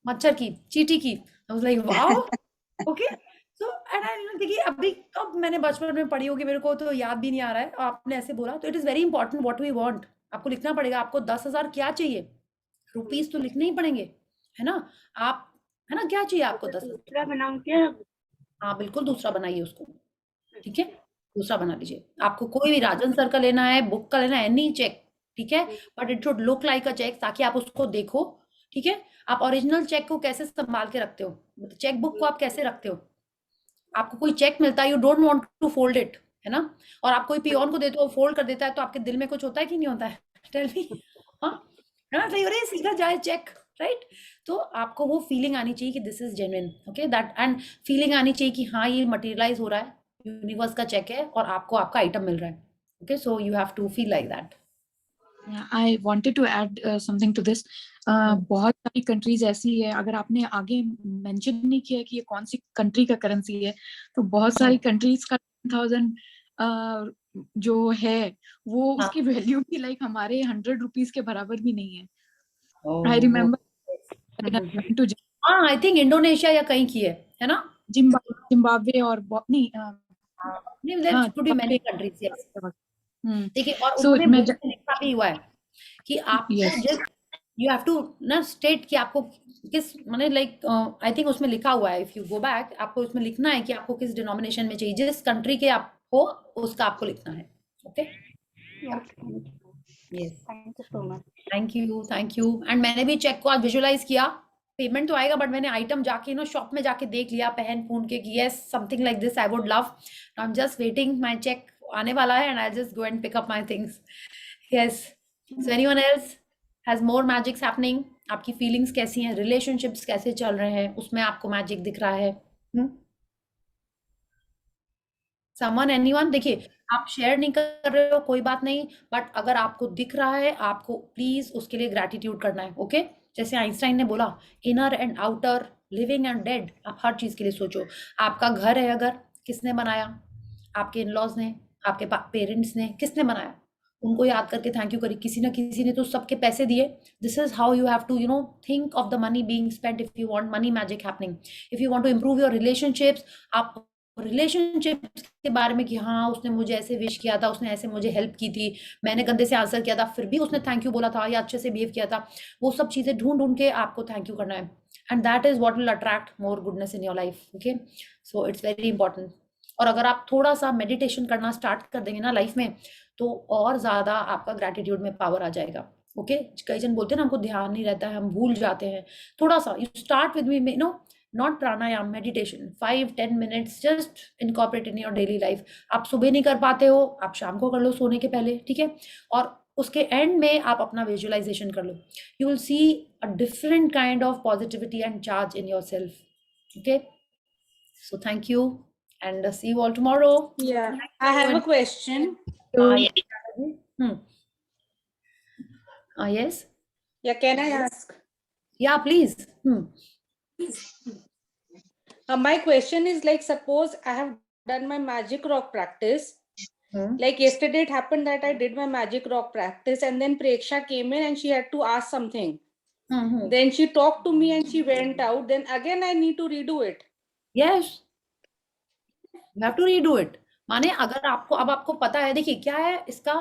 मच्छर की, चींटी की। आई was like wow, okay. So and I देखिए अभी कब मैंने बचपन में पढ़ी होगी, मेरे को तो याद भी नहीं आ रहा है, आपने ऐसे बोला तो it is very important what we want. आपको लिखना पड़ेगा, आपको 10,000 क्या चाहिए, रुपीस तो लिखने ही पड़ेंगे, है ना। आप, है ना, क्या चाहिए आपको 10,000। दूसरा बनाऊं क्या? हाँ बिल्कुल दूसरा बनाइए उसको, ठीक है, दूसरा बना लीजिए। आपको कोई भी राजन सर का लेना है, बुक का लेना है, एनी चेक, ठीक है, but it should look like a check, ताकि आप उसको देखो, ठीक है। आप ओरिजिनल चेक को कैसे संभाल के रखते हो, चेक बुक को आप कैसे रखते हो, आपको कोई चेक मिलता है, you don't want to fold it, है ना। और आप कोई पियोन को देते हो, फोल्ड कर देता है, तो आपके दिल में कुछ होता है कि नहीं होता है, टेल मी। हाँ, है ना, सही हो रही है, सीधा जाए चेक, राइट। तो आपको वो फीलिंग आनी चाहिए कि this is genuine, okay, that, and feeling आनी चाहिए कि हाँ ये मटेरियलाइज हो रहा है, यूनिवर्स का चेक है और आपको आपका आइटम मिल रहा है, okay. So you have to feel like that. I wanted to add something to this. बहुत सारी कंट्रीज ऐसी है, अगर आपने आगे मेंशन नहीं किया कि ये कौन सी कंट्री का करेंसी है, तो बहुत सारी कंट्रीज का 1000 जो है वो हाँ। उसकी वैल्यू भी लाइक हमारे 100 रुपीज के बराबर भी नहीं है। ओह, आई रिमेम्बर टू हाँ आई थिंक इंडोनेशिया या कहीं की है ना। जिम्बाब्वे और नहीं नहीं, दैट हाँ could be many countries, yes. देखिए और सो उन्होंने मैं बुक में लिखा भी हुआ है कि आपको यस जिस, यू हैव टू ना स्टेट कि आपको किस, माने लाइक आई थिंक उसमें लिखा हुआ है, इफ यू गो बैक आपको उसमें लिखना है कि आपको किस डिनोमिनेशन में चाहिए, जिस कंट्री के आप हो उसका आपको लिखना है, okay. Yes, thank you so much. Thank you. And मैंने भी चेक को आज विजुअलाइज किया, पेमेंट तो आएगा, बट मैंने आइटम जाके शॉप में जाके देख लिया, पहन पून के कि yes something like this I would love, I am just waiting, my check आने वाला है and I just go and pick up my things, yes. So anyone else has more magics happening, आपकी फीलिंग्स कैसी हैं, relationships कैसे चल रहे हैं, उसमें आपको मैजिक दिख रहा है, समवन, एनीवन। देखिए आप शेयर नहीं कर रहे हो कोई बात नहीं, बट अगर आपको दिख रहा है आपको प्लीज उसके लिए ग्रैटिट्यूड करना है, ओके। जैसे आइंस्टाइन ने बोला, inner and outer, living and dead, आप हर चीज के लिए सोचो। आपका घर है अगर, किसने बनाया, आपके इन लॉज ने, आपके पेरेंट्स ने, किसने बनाया, उनको याद करके थैंक यू करिए, किसी ना किसी ने तो सबके पैसे दिए। This is how you have to think of the money being spent if you want money magic happening. If you want to improve your relationships, आप रिलेशनशिप्स के बारे में कि हाँ उसने मुझे ऐसे विश किया था, उसने ऐसे मुझे हेल्प की थी, मैंने गंदे से आंसर किया था फिर भी उसने थैंक यू बोला था या अच्छे से बिहेव किया था, वो सब चीजें ढूंढ ढूंढ के आपको थैंक यू करना है, and that is what will attract more goodness in your life, okay. So it's very important. और अगर आप थोड़ा सा मेडिटेशन करना स्टार्ट कर देंगे ना लाइफ में, तो और ज्यादा आपका ग्रेटिट्यूड में पावर आ जाएगा, ओके। कई जन बोलते हैं ना हमको ध्यान नहीं रहता है, हम भूल जाते हैं, थोड़ा सा you start with me, not pranayama, meditation, 5-10 minutes just incorporate in your daily life. आप सुबह नहीं कर पाते हो, आप शाम को कर लो सोने के पहले, ठीक है। और उसके एंड में आप अपना विजुअलाइजेशन कर लो, you will see a different kind of positivity and charge in yourself, okay. So thank you and see you all tomorrow. Yeah, I have a question. Yes. Yeah, can I ask? Yeah, please. My question is like, suppose I have done my magic rock practice. Like yesterday it happened that I did my magic rock practice and then Preksha came in and she had to ask something. Then she talked to me and she went out. Then again I need to redo it. Yes. You have to redo it. माने अगर आपको अब आपको पता है, देखिए क्या है इसका,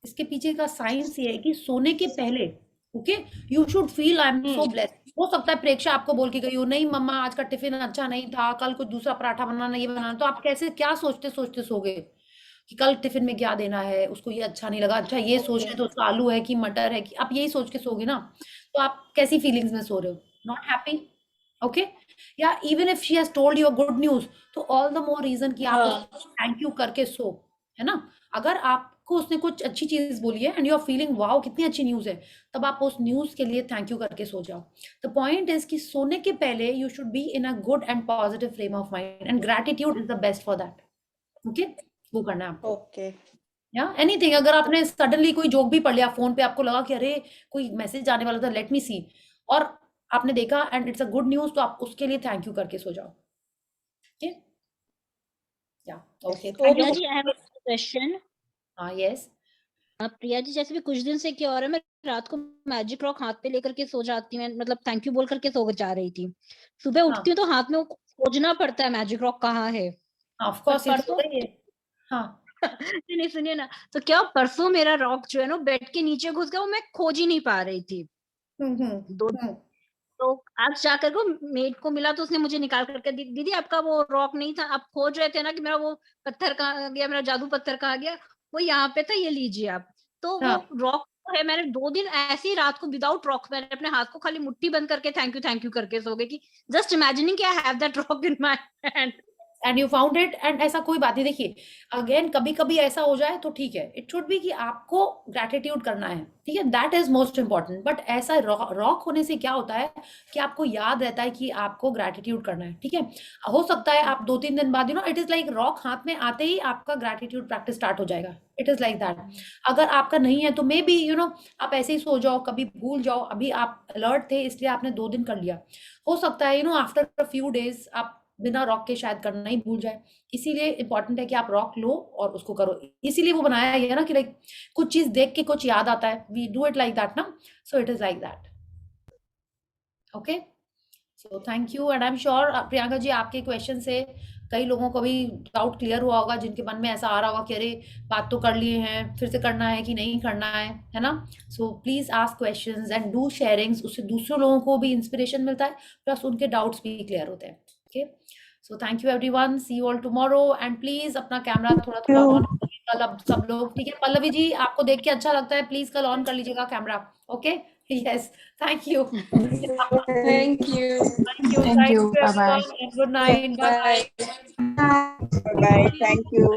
इसके पीछे का साइंस ये है कि सोने के पहले, okay, you should feel I am so blessed. हो सकता है प्रेक्षा आपको बोल के गई हो, नहीं मम्मा आज का टिफिन अच्छा नहीं था, कल कुछ दूसरा पराठा बनाना, ये बनाना, तो आप कैसे क्या सोचते सोचते सोगे कि कल टिफिन में क्या देना है, उसको ये अच्छा नहीं लगा, अच्छा ये सोच रहे तो उसका आलू है कि मटर है, कि आप यही सोच के सोगे ना, तो आप कैसी फीलिंग्स में सो रहे हो, नॉट हैप्पी, ओके। या even if she has told you a good news, तो ऑल द मोर रीजन कि आप थैंक यू करके सो, है ना? अगर आपको उसने कुछ अच्छी चीज़ बोली है and you are feeling wow कितनी अच्छी न्यूज़ है, तब आप उस न्यूज़ के लिए थैंक यू करके सो जाओ। द पॉइंट इज़ कि सोने के पहले you should be in a good and positive frame of mind and gratitude is the best for that. Okay? वो करना है आपको। Okay. या एनीथिंग, अगर आपने सडनली कोई जोक भी पढ़ लिया फ़ोन पे, आपको लगा कि अरे कोई मैसेज आने वाला था, लेट मी सी, और आपने देखा and it's a good news, तो आप उसके लिए थैंक यू करके सो जाओ। ओके? या ओके, थैंक प्रिया यू। जी, आई हैव अ क्वेश्चन। हाँ, यस। प्रिया जी, जैसे भी कुछ दिन से क्या हो रहा है, मैं रात को मैजिक रॉक हाथ पे लेकर के सो जाती हूँ, मतलब थैंक यू बोल करके सो जा रही थी। सुबह हाँ, उठती हूँ तो हाथ में वो खोजना पड़ता है मैजिक रॉक कहाँ है। ऑफ पर कोर्स ये तो परसों होता ही है। हाँ। नहीं सुनिए ना, तो क्या परसों मेरा रॉक जो है ना बेड के नीचे घुस गया, वो मैं खोज ही नहीं पा रही थी। हुँ, हुँ, दो हुँ। तो आज जाकर को मेड को मिला तो उसने मुझे निकाल करके दीदी आपका वो रॉक नहीं था, आप खोज रहे थे ना कि मेरा वो पत्थर कहाँ गया, मेरा जादू पत्थर कहाँ गया, वो यहाँ पे था, ये लीजिए आप। तो वो हाँ। रॉक है, मैंने 2 दिन ऐसे ही रात को विदाउट रॉक मैंने अपने हाथ को खाली मुट्ठी बंद करके थैंक यू करके सो गई कि जस्ट इमेजिनिंग कि I have that rock in my hand. And you found it, and ऐसा कोई बात नहीं। देखिए, अगेन कभी-कभी ऐसा हो जाए तो ठीक है, इट शुड बी कि आपको ग्रैटिट्यूड करना है, ठीक है? That is most important. But ऐसा रॉक होने से क्या होता है कि आपको याद रहता है कि आपको ग्रैटिट्यूड करना है, ठीक है? हो सकता है आप 2-3 दिन बाद इट इज़ लाइक रॉक हाथ में आते ही आपका ग्रैटिट्यूड प्रैक्टिस स्टार्ट हो जाएगा। It is like that. अगर आपका नहीं है तो मेबी आप ऐसे ही सो जाओ, कभी भूल जाओ, अभी आप अलर्ट थे इसलिए आपने 2 दिन कर लिया। हो सकता है आफ्टर अ फ्यू डेज़ आप बिना रॉक के शायद करना ही भूल जाए। इसीलिए इम्पोर्टेंट है कि आप रॉक लो और उसको करो। इसीलिए वो बनाया गया है ना कि लाइक कुछ चीज़ देख के कुछ याद आता है। We do it like that ना, so it is like that. Okay? So thank you and I am sure Priyanka ji, आपके क्वेश्चन से कई लोगों को भी डाउट क्लियर हुआ होगा, जिनके मन में ऐसा आ रहा होगा कि अरे बात तो कर लिए हैं, फिर से करना है कि नहीं करना है ना? So please ask questions and do sharings, उससे दूसरे लोगों को भी इंस्पिरेशन मिलता है, प्लस उनके डाउट्स भी क्लियर होते हैं। Okay? So thank you everyone, see you all tomorrow and please अपना कैमरा थोड़ा-थोड़ा ऑन करिए कल अब सब लोग, ठीक है? पल्लवी जी, आपको देख के अच्छा लगता है, प्लीज़ कल ऑन कर लीजिएगा camera, okay? Yes, thank you. Thank you. Thank you. Thank Thank you. you Bye bye. everyone and good night. Bye bye. Bye. Bye bye. Thank you.